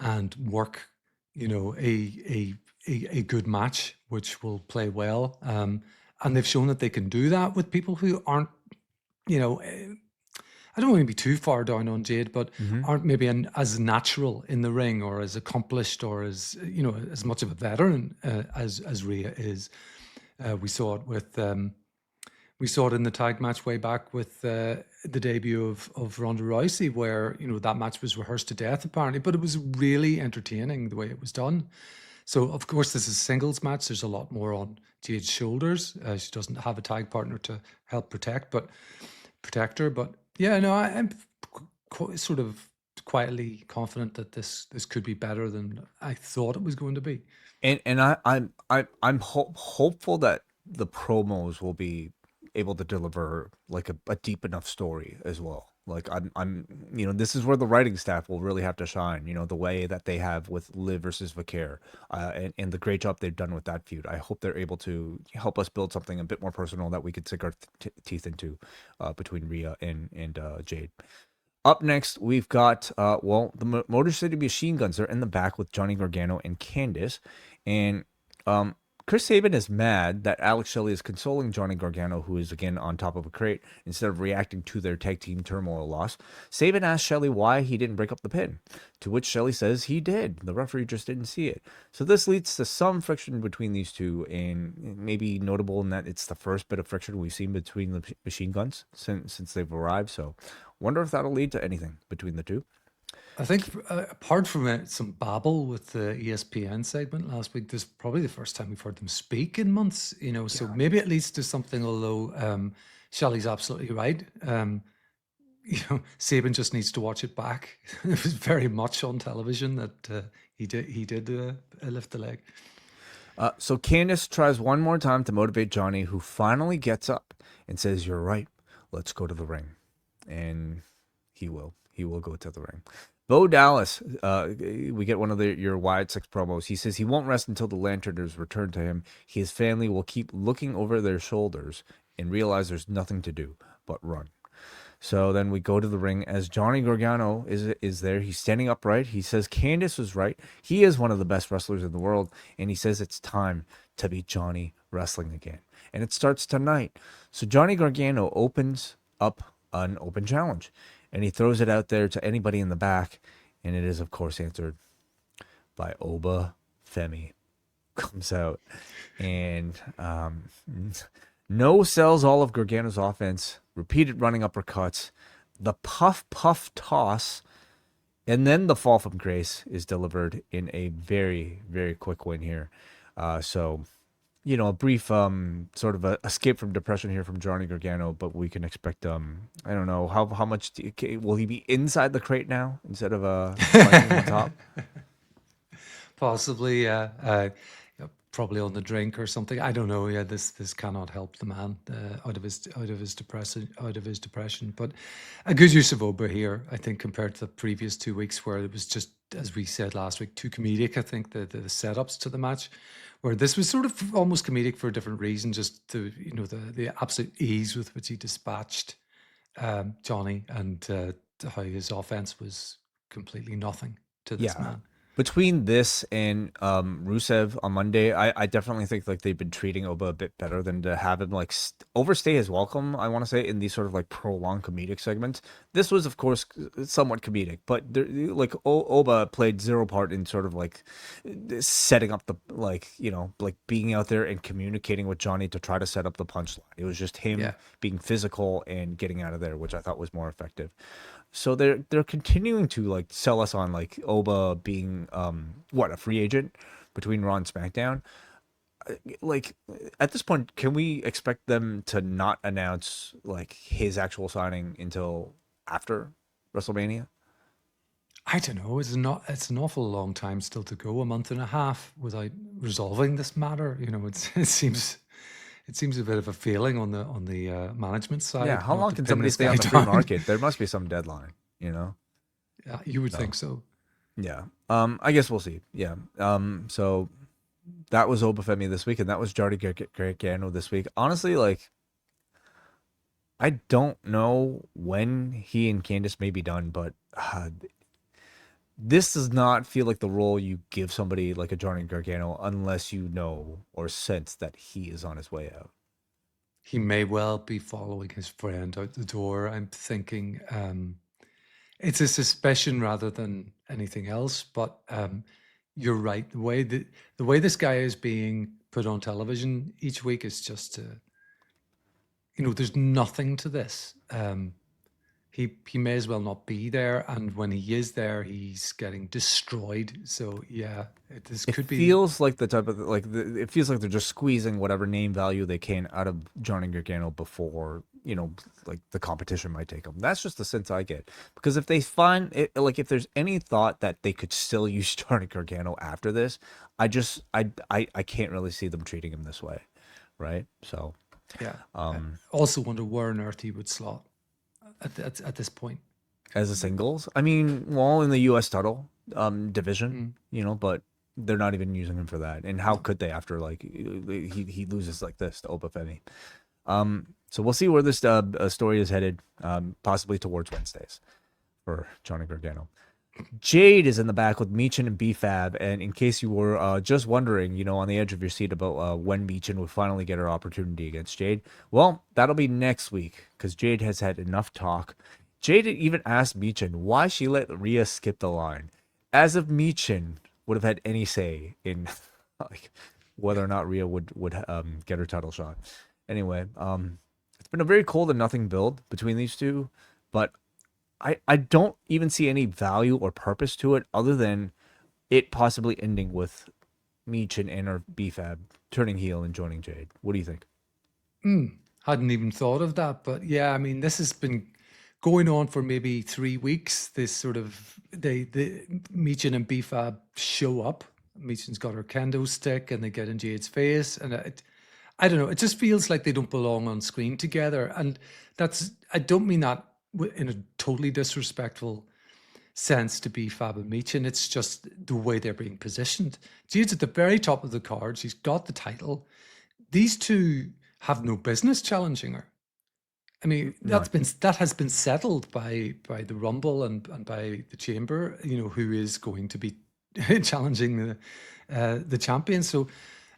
and work, a good match, which will play well. And they've shown that they can do that with people who aren't, I don't want to be too far down on Jade, but aren't maybe as natural in the ring or as accomplished or as, as much of a veteran as Rhea is. We saw it with We saw it in the tag match way back with the debut of Ronda Rousey, where that match was rehearsed to death apparently, but it was really entertaining the way it was done. So of course this is a singles match. There's a lot more on Jade's shoulders. She doesn't have a tag partner to help protect her. But yeah, no, I'm sort of quietly confident that this could be better than I thought it was going to be. And I'm hopeful that the promos will be able to deliver like a deep enough story as well. Like I'm this is where the writing staff will really have to shine. The way that they have with Liv versus Vicaire, and the great job they've done with that feud. I hope they're able to help us build something a bit more personal that we could sink our teeth into, between Rhea and Jade. Up next, we've got the Motor City Machine Guns are in the back with Johnny Gargano and Candice, and Chris Sabin is mad that Alex Shelley is consoling Johnny Gargano, who is again on top of a crate, instead of reacting to their tag team turmoil loss. Sabin asks Shelley why he didn't break up the pin, to which Shelley says he did. The referee just didn't see it. So this leads to some friction between these two, and maybe notable in that it's the first bit of friction we've seen between the Machine Guns since they've arrived. So wonder if that'll lead to anything between the two. I think apart from some babble with the ESPN segment last week, this is probably the first time we've heard them speak in months, so maybe it leads to something, although Shelley's absolutely right. Sabin just needs to watch it back. It was very much on television that he did lift the leg. So Candice tries one more time to motivate Johnny, who finally gets up and says, "You're right, let's go to the ring." And he will go to the ring. Bo Dallas, we get one of your Wyatt 6 promos. He says he won't rest until the Lanterners return to him. His family will keep looking over their shoulders and realize there's nothing to do but run. So then we go to the ring as Johnny Gargano is there. He's standing upright. He says Candice was right. He is one of the best wrestlers in the world, and he says it's time to be Johnny wrestling again. And it starts tonight. So Johnny Gargano opens up an open challenge, and he throws it out there to anybody in the back, and it is, of course, answered by Oba Femi. Comes out and sells all of Gargano's offense, repeated running uppercuts, the puff toss, and then the fall from grace is delivered in a very, very quick win here. So a brief sort of a escape from depression here from Johnny Gargano, but we can expect I don't know how much will he be inside the crate now instead of fighting on top? Possibly, probably on the drink or something. I don't know. Yeah, this cannot help the man out of his depression. But a good use of Oba here, I think, compared to the previous 2 weeks where it was just, as we said last week, too comedic. I think the setups to the match, where this was sort of almost comedic for a different reason, just to the absolute ease with which he dispatched Johnny, and how his offense was completely nothing to this man. Between this and Rusev on Monday, I definitely think like they've been treating Oba a bit better than to have him like overstay his welcome, I want to say, in these sort of like prolonged comedic segments. This was, of course, somewhat comedic, but Oba played zero part in sort of like setting up the like being out there and communicating with Johnny to try to set up the punchline. It was just him being physical and getting out of there, which I thought was more effective. So they're continuing to like sell us on like Oba being a free agent between Raw and SmackDown. Like at this point, can we expect them to not announce like his actual signing until after WrestleMania? I don't know. It's an awful long time still to go, a month and a half without resolving this matter. It seems a bit of a failing on the management side. Yeah, how long can somebody stay on the free market? There must be some deadline, Yeah, you would think so. Yeah. I guess we'll see. Yeah. So that was Oba Femi this week, and that was Johnny Gargano this week. Honestly, like, I don't know when he and Candice may be done, but this does not feel like the role you give somebody like a Johnny Gargano unless you know or sense that he is on his way out. He may well be following his friend out the door. I'm thinking it's a suspicion rather than anything else. But you're right. The way this guy is being put on television each week is just there's nothing to this. He may as well not be there, and when he is there, he's getting destroyed. So yeah, this It could be. feels like the type of it feels like they're just squeezing whatever name value they can out of Johnny Gargano before like the competition might take him. That's just the sense I get, because if they find it, like if there's any thought that they could still use Johnny Gargano after this, I can't really see them treating him this way, right? So Yeah. I also wonder where on earth he would slot at this point. as a singles, I mean, well, in the U.S. title division, but they're not even using him for that. And how could they after like he loses like this to Oba Femi? So we'll see where this story is headed, possibly towards Wednesdays for Johnny Gargano. Jade is in the back with Meechin and B-Fab, and in case you were just wondering, on the edge of your seat about when Meechin would finally get her opportunity against Jade, well, that'll be next week, because Jade has had enough talk. Jade even asked Meechin why she let Rhea skip the line, as if Meechin would have had any say in like whether or not Rhea would get her title shot. Anyway, it's been a very cold and nothing build between these two, but I don't even see any value or purpose to it other than it possibly ending with Meechin and her B-Fab turning heel and joining Jade. What do you think? Hadn't even thought of that, but yeah, I mean, this has been going on for maybe 3 weeks. This sort of the Meechin and B-Fab show up. Meechin's got her kendo stick, and they get in Jade's face, and I don't know. It just feels like they don't belong on screen together, and I don't mean that in a totally disrespectful sense to B-Fab and Meechin. It's just the way they're being positioned. Jade's at the very top of the card. She's got the title. These two have no business challenging her. I mean, that has been settled by the Rumble and by the Chamber. Who is going to be challenging the champion. So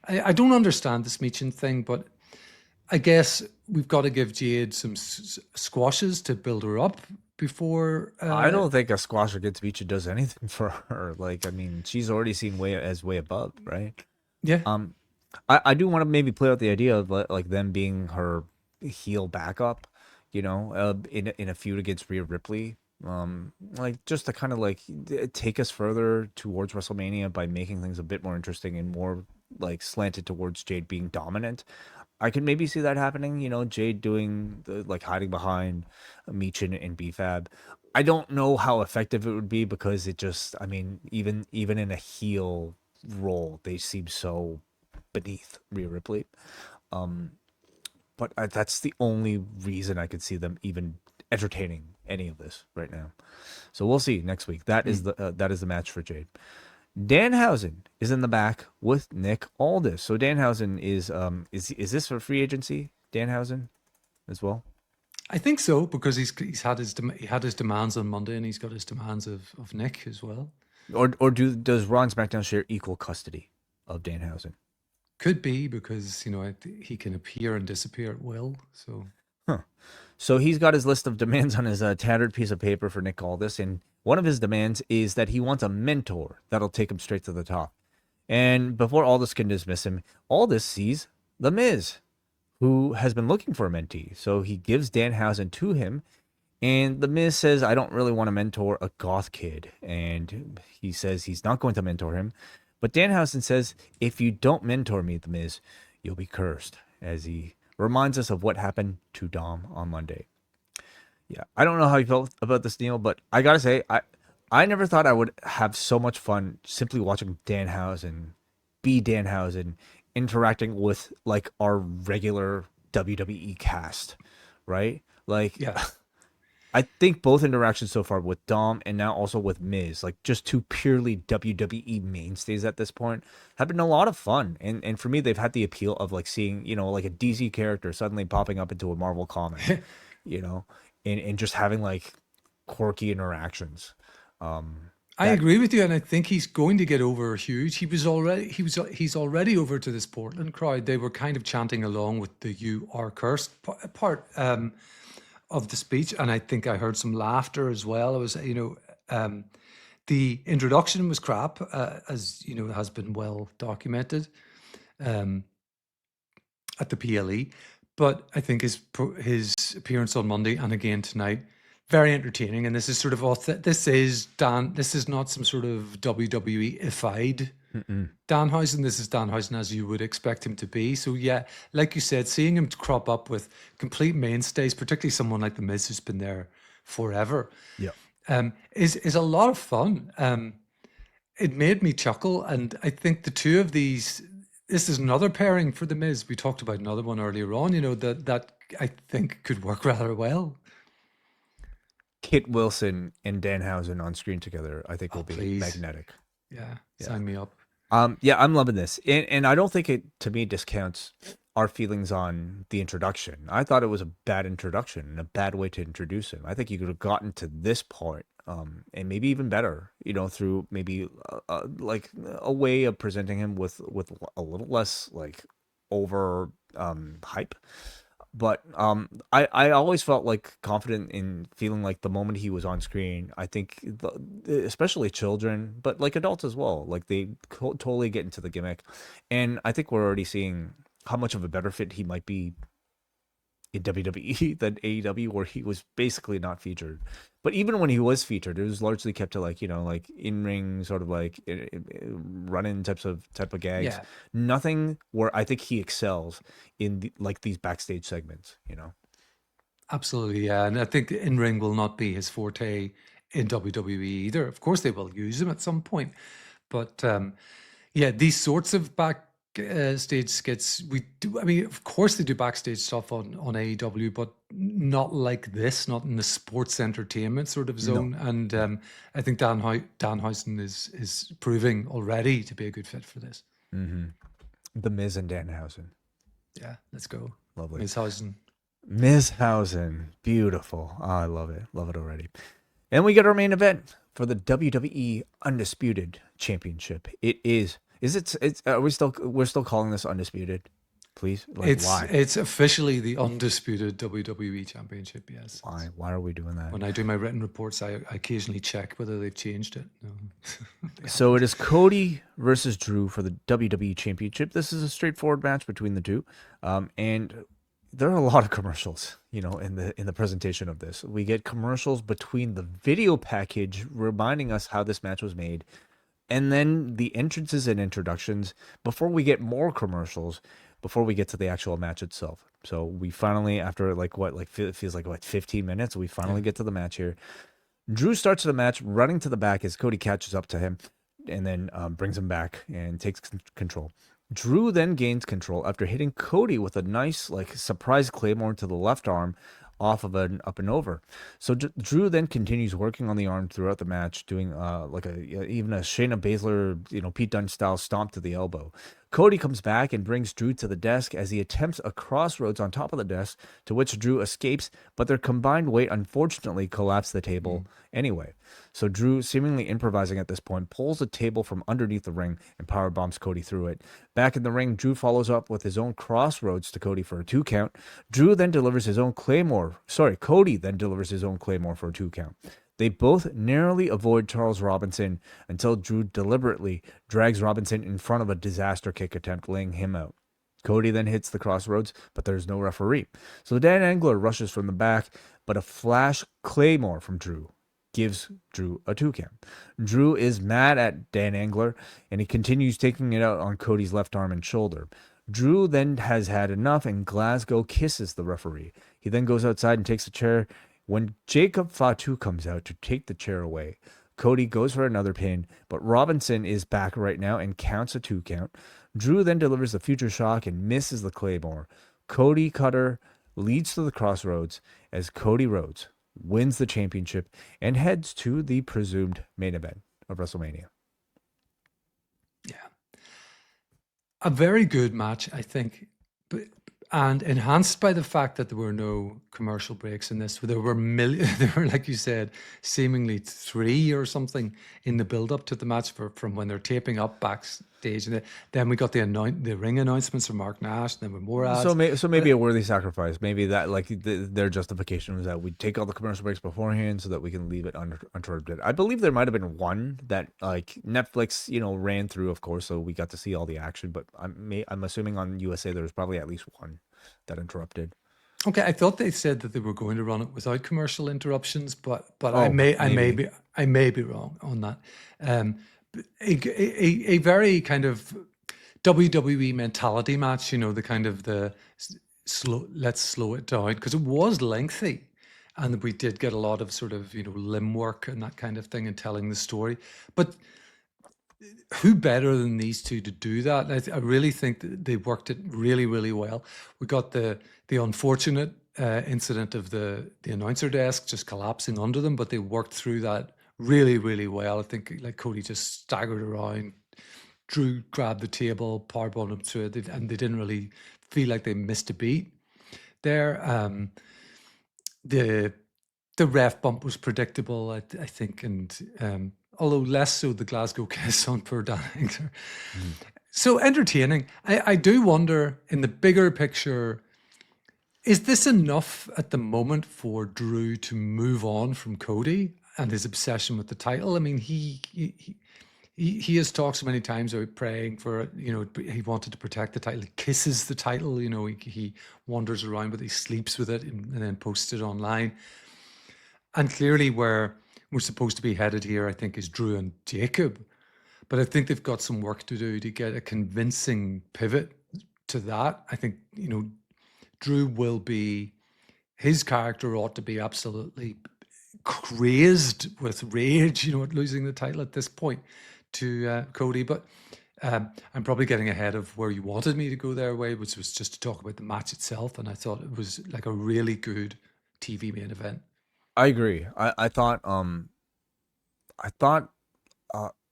I don't understand this Meechin thing, but I guess we've got to give Jade some squashes to build her up before. I don't think a squash against Meechin does anything for her. Like, I mean, she's already seen way above, right? Yeah. I do want to maybe play out the idea of like them being her heel backup, in a feud against Rhea Ripley. Like just to kind of like take us further towards WrestleMania by making things a bit more interesting and more like slanted towards Jade being dominant. I could maybe see that happening, Jade doing like hiding behind Meechin and B-Fab. I don't know how effective it would be because it just, I mean, even in a heel role, they seem so beneath Rhea Ripley. But that's the only reason I could see them even entertaining any of this right now. So we'll see next week. That is the match for Jade. Danhausen is in the back with Nick Aldis. So Danhausen is this for free agency? Danhausen as well. I think so, because he had his demands on Monday, and he's got his demands of Nick as well. Or does Raw and SmackDown share equal custody of Danhausen? Could be, because he can appear and disappear at will. So. So he's got his list of demands on his tattered piece of paper for Nick Aldis, and one of his demands is that he wants a mentor that'll take him straight to the top. And before Aldis can dismiss him, Aldis sees The Miz, who has been looking for a mentee. So he gives Danhausen to him, and The Miz says, I don't really want to mentor a goth kid. And he says he's not going to mentor him. But Danhausen says, if you don't mentor me, The Miz, you'll be cursed, as he reminds us of what happened to Dom on Monday. Yeah, I don't know how you felt about this, Neal, but I gotta say, I never thought I would have so much fun simply watching Danhausen be Danhausen interacting with like our regular WWE cast, right? Like, yeah. I think both interactions so far with Dom and now also with Miz, like just two purely WWE mainstays at this point, have been a lot of fun. And for me, they've had the appeal of like seeing, like a DC character suddenly popping up into a Marvel comic, and just having like quirky interactions. I agree with you, and I think he's going to get over huge. He's already over to this Portland crowd. They were kind of chanting along with the "You Are Cursed" part of the speech, and I think I heard some laughter as well. It was, the introduction was crap, as has been well documented at the PLE, but I think his appearance on Monday and again tonight, very entertaining. And this is sort of this is not some sort of WWE-ified Danhausen. This is Danhausen as you would expect him to be. So yeah, like you said, seeing him crop up with complete mainstays, particularly someone like The Miz who's been there forever, is a lot of fun. It made me chuckle, and I think the two of these, this is another pairing for The Miz. We talked about another one earlier on, that I think could work rather well. Kit Wilson and Danhausen on screen together, I think will be magnetic. Yeah, sign me up. Yeah, I'm loving this. And I don't think it, to me, discounts our feelings on the introduction. I thought it was a bad introduction and a bad way to introduce him. I think you could have gotten to this point, and maybe even better, through maybe like a way of presenting him with a little less like over hype. But I always felt like confident in feeling like the moment he was on screen, I think especially children, but like adults as well, like they totally get into the gimmick. And I think we're already seeing how much of a better fit he might be in WWE than AEW, where he was basically not featured. But even when he was featured, it was largely kept to like in-ring sort of like run-in type of gags. Yeah. Nothing where I think he excels in these backstage segments. Absolutely, yeah. And I think in-ring will not be his forte in WWE either. Of course, they will use him at some point, but yeah, these sorts of backstage skits, we do. I mean, of course, they do backstage stuff on AEW, but not like this, not in the sports entertainment sort of zone. No. And I think Danhausen is proving already to be a good fit for this. Mm-hmm. The Miz and Danhausen. Yeah, let's go. Lovely. Mizhausen, beautiful. Oh, I love it already. And we get our main event for the WWE Undisputed Championship. We're still calling this Undisputed, please? Why? It's officially the Undisputed WWE Championship, yes. Why are we doing that? When I do my written reports, I occasionally check whether they've changed it. No. So it is Cody versus Drew for the WWE Championship. This is a straightforward match between the two. And there are a lot of commercials, in the presentation of this. We get commercials between the video package reminding us how this match was made, and then the entrances and introductions before we get more commercials, before we get to the actual match itself. So we finally, after it feels like 15 minutes, we finally get to the match here. Drew starts the match running to the back as Cody catches up to him and then brings him back and takes control. Drew then gains control after hitting Cody with a nice surprise claymore to the left arm off of an up and over. So Drew then continues working on the arm throughout the match, doing even a Shayna Baszler, Pete Dunne style stomp to the elbow. Cody comes back and brings Drew to the desk as he attempts a crossroads on top of the desk, to which Drew escapes, but their combined weight unfortunately collapsed the table anyway. So Drew, seemingly improvising at this point, pulls the table from underneath the ring and powerbombs Cody through it. Back in the ring, Drew follows up with his own crossroads to Cody for a 2 count. Cody then delivers his own claymore for a 2 count. They both narrowly avoid Charles Robinson until Drew deliberately drags Robinson in front of a disaster kick attempt, laying him out. Cody then hits the crossroads, but there's no referee. So Dan Engler rushes from the back, but a flash claymore from Drew gives Drew a 2 count. Drew is mad at Dan Engler, and he continues taking it out on Cody's left arm and shoulder. Drew then has had enough, and Glasgow kisses the referee. He then goes outside and takes a chair. When Jacob Fatu comes out to take the chair away, Cody goes for another pin, but Robinson is back right now and counts a 2 count. Drew then delivers the future shock and misses the claymore. Cody Cutter leads to the crossroads as Cody Rhodes wins the championship and heads to the presumed main event of WrestleMania. Yeah. A very good match, I think, and enhanced by the fact that there were no commercial breaks in this. There were, like you said, seemingly 3 or something in the build-up to the match from when they're taping up backstage. And then we got the ring announcements from Mark Nash, and then with more ads. So maybe a worthy sacrifice. Maybe that their justification was that we take all the commercial breaks beforehand so that we can leave it uninterrupted. I believe there might have been one that Netflix ran through, of course, so we got to see all the action. But I'm assuming on USA there was probably at least one. that interrupted. Okay, I thought they said that they were going to run it without commercial interruptions, but Oh, I maybe. may be wrong on that. A very kind of WWE mentality match, the kind of the slow, let's slow it down, because it was lengthy, and we did get a lot of sort of limb work and that kind of thing and telling the story. But who better than these two to do that? I really think that they worked it really, really well. We got the unfortunate incident of the announcer desk just collapsing under them, but they worked through that really, really well. I think like Cody just staggered around, Drew grabbed the table, powerbombed him through it, and they didn't really feel like they missed a beat there. The ref bump was predictable, I think, and although less so the Glasgow kiss on poor Danhausen. So entertaining. I do wonder, in the bigger picture, is this enough at the moment for Drew to move on from Cody and his obsession with the title? I mean, he has talked so many times about praying for it. He wanted to protect the title. He kisses the title. He wanders around with it. He sleeps with it and then posts it online. And clearly where we're supposed to be headed here, I think, is Drew and Jacob. But I think they've got some work to do to get a convincing pivot to that. I think, Drew will be, his character ought to be absolutely crazed with rage, at losing the title at this point to Cody. But I'm probably getting ahead of where you wanted me to go there, Way, which was just to talk about the match itself. And I thought it was like a really good TV main event. I agree. I thought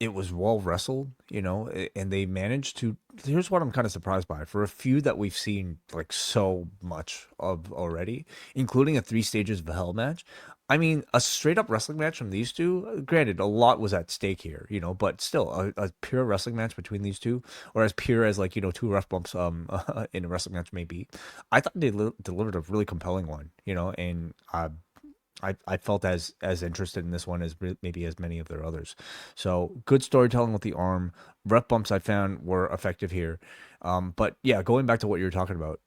it was well wrestled, and they managed to. Here's what I'm kind of surprised by. For a feud that we've seen like so much of already, including a 3 stages of hell match. I mean, a straight up wrestling match from these two. Granted, a lot was at stake here, but still, a pure wrestling match between these two, or as pure as like 2 ref bumps in a wrestling match may be. I thought they delivered a really compelling one, and I felt as interested in this one as maybe as many of their others. So good storytelling with the arm. Ref bumps I found were effective here. But yeah, going back to what you're talking about,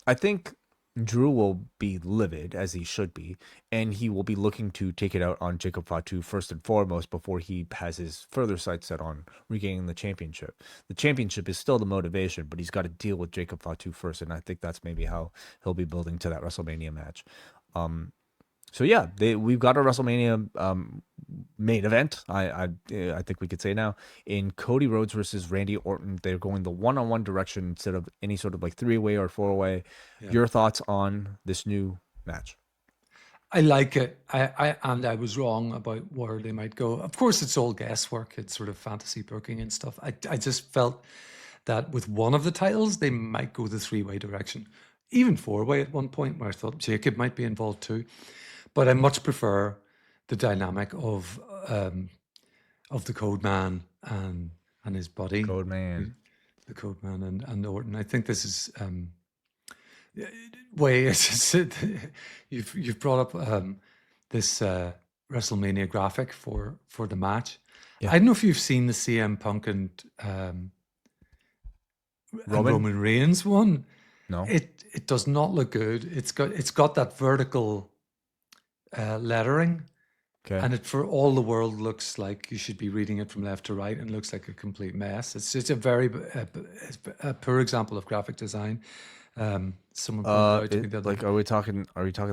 I think Drew will be livid, as he should be, and he will be looking to take it out on Jacob Fatu first and foremost before he has his further sights set on regaining the championship. The championship is still the motivation, but he's got to deal with Jacob Fatu first, and I think that's maybe how he'll be building to that WrestleMania match. So yeah, we've got a WrestleMania main event. I think we could say now in Cody Rhodes versus Randy Orton. They're going the one-on-one direction instead of any sort of like 3-way or 4-way. Yeah. Your thoughts on this new match? I like it. I was wrong about where they might go. Of course, it's all guesswork. It's sort of fantasy booking and stuff. I just felt that with one of the titles, they might go the 3-way direction, even 4-way at one point, where I thought Jacob might be involved too. But I much prefer the dynamic of the Code Man and his buddy. Code Man. The Code Man and Orton. I think this is Way. You've brought up this WrestleMania graphic for the match. Yeah. I don't know if you've seen the CM Punk and Roman Reigns one. No. It does not look good. It's got that vertical lettering, okay, and it for all the world looks like you should be reading it from left to right, and looks like a complete mess. It's a very a poor example of graphic design. Someone pointed out to me the other like, are we talking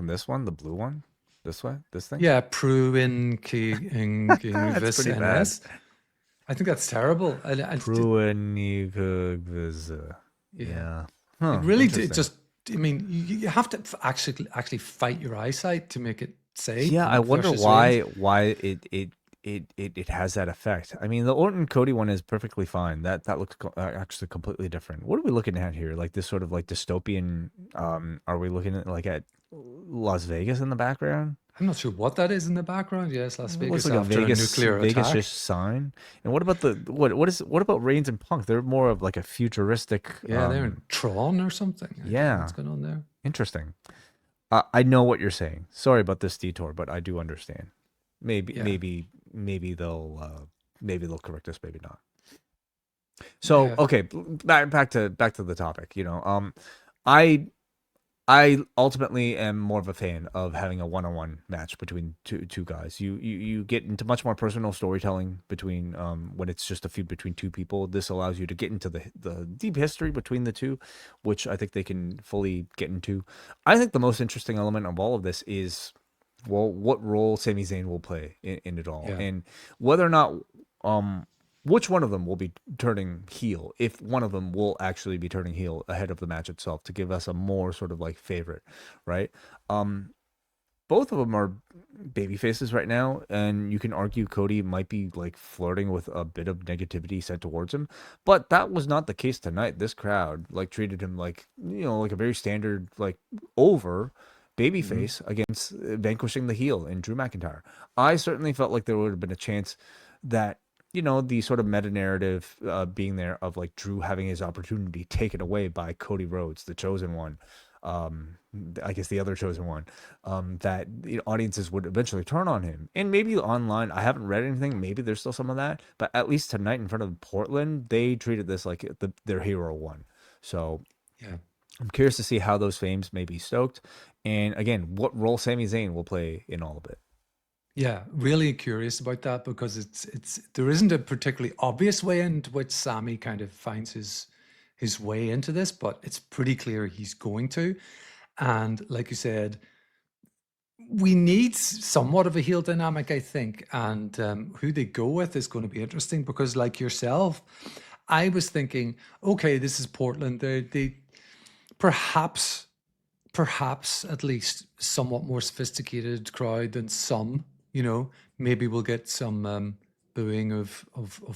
this one, the blue one, this thing? Yeah, Pruin That's pretty bad. I think that's terrible. Yeah. Huh, it really just. I mean, you have to actually fight your eyesight to make it safe. Yeah, I wonder why it has that effect. I mean, the Orton Cody one is perfectly fine. That looks actually completely different. What are we looking at here? Like this sort of like dystopian. Are we looking at like at Las Vegas in the background? I'm not sure what that is in the background. Yes, Las Vegas looks like after a nuclear attack. Vegas sign. And what about what about Reigns and Punk? They're more of like a futuristic. Yeah, they're in Tron or something. Yeah, what's going on there? Interesting. I know what you're saying. Sorry about this detour, but I do understand. Maybe they'll correct us. Maybe not. So okay, back to the topic. I I ultimately am more of a fan of having a one-on-one match between two guys. You get into much more personal storytelling between when it's just a feud between two people. This allows you to get into the deep history between the two, which I think they can fully get into. I think the most interesting element of all of this is, well, what role Sami Zayn will play in it all, Yeah. and whether or not which one of them will be turning heel, if one of them will actually be turning heel ahead of the match itself to give us a more sort of like favorite, right? Both of them are baby faces right now, and you can argue Cody might be like flirting with a bit of negativity sent towards him, but that was not the case tonight. This crowd like treated him like, like a very standard, like over babyface against vanquishing the heel in Drew McIntyre. I certainly felt like there would have been a chance that the sort of meta narrative being there of like Drew having his opportunity taken away by Cody Rhodes, the chosen one. I guess the other chosen one, that audiences would eventually turn on him. And maybe online, I haven't read anything. Maybe there's still some of that, but at least tonight in front of Portland, they treated this like their hero won. So Yeah. I'm curious to see how those fames may be stoked. And again, what role Sami Zayn will play in all of it. Yeah, really curious about that because it's there isn't a particularly obvious way into which Sammy kind of finds his way into this, but it's pretty clear he's going to. And like you said, we need somewhat of a heel dynamic, I think. And who they go with is going to be interesting because, like yourself, I was thinking, okay, this is Portland. They perhaps at least somewhat more sophisticated crowd than some. Maybe we'll get some booing of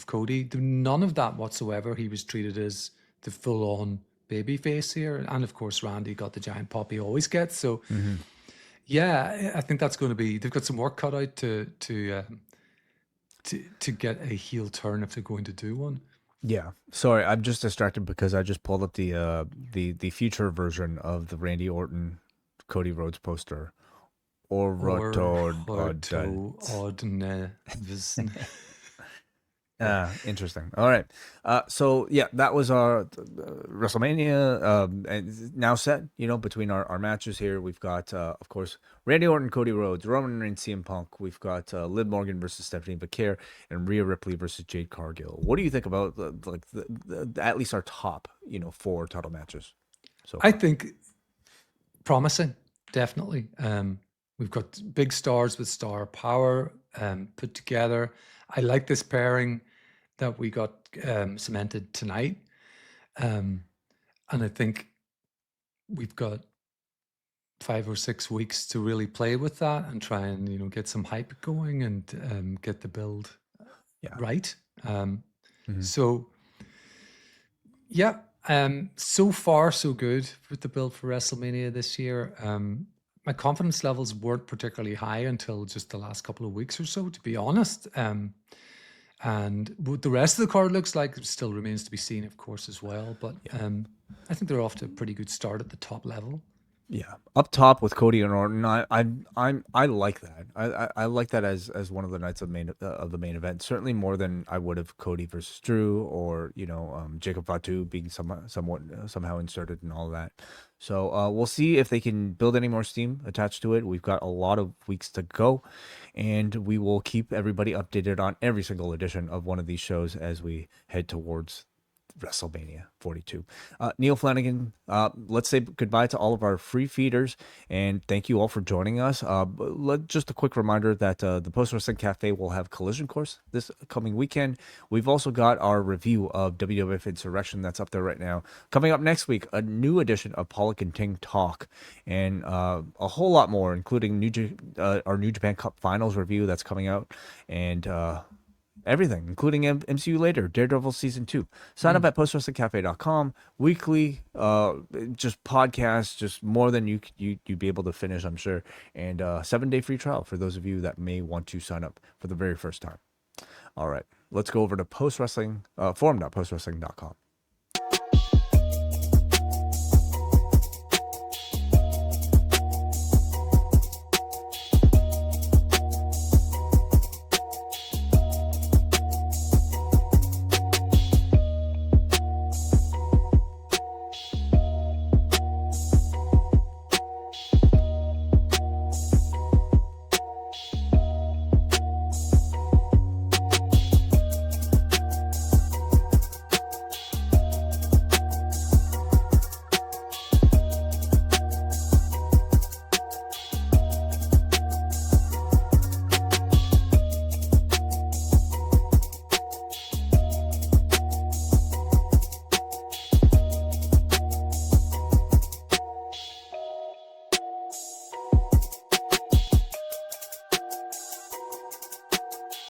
Cody. None of that whatsoever. He was treated as the full-on baby face here. And of course, Randy got the giant pop he always gets. So, yeah, I think that's going to be, they've got some work cut out to get a heel turn if they're going to do one. Yeah, sorry, I'm just distracted because I just pulled up the future version of the Randy Orton Cody Rhodes poster. Interesting. All right. So yeah, that was our WrestleMania. And now set. Between our matches here, we've got of course Randy Orton, Cody Rhodes, Roman Reigns, CM Punk. We've got Liv Morgan versus Stephanie McIntyre, and Rhea Ripley versus Jade Cargill. What do you think about the at least our top 4 title matches? So I think promising, definitely. We've got big stars with star power put together. I like this pairing that we got cemented tonight. And I think we've got 5 or 6 weeks to really play with that and try and, get some hype going and get the build right. So, yeah, so far so good with the build for WrestleMania this year. My confidence levels weren't particularly high until just the last couple of weeks or so, to be honest. And what the rest of the card looks like still remains to be seen, of course, as well. But I think they're off to a pretty good start at the top level. Yeah, up top with Cody and Orton, I like that. I like that as one of the nights of the main event. Certainly more than I would have Cody versus Drew or Jacob Fatu being somehow inserted and all that. So we'll see if they can build any more steam attached to it. We've got a lot of weeks to go, and we will keep everybody updated on every single edition of one of these shows as we head towards WrestleMania 42. Neal Flanagan, let's say goodbye to all of our free feeders, and thank you all for joining us. Just a quick reminder that the Post Wrestling Cafe will have Collision Course this coming weekend. We've also got our review of WWF Insurrextion that's up there right now. Coming up next week, a new edition of Pollock and Ting Talk, and a whole lot more, including our New Japan Cup Finals review that's coming out, and everything, including MCU later, Daredevil Season 2. Sign up at postwrestlingcafe.com. Weekly, just podcasts, just more than you'd be able to finish, I'm sure. And 7-day free trial for those of you that may want to sign up for the very first time. All right, let's go over to forum.postwrestling.com.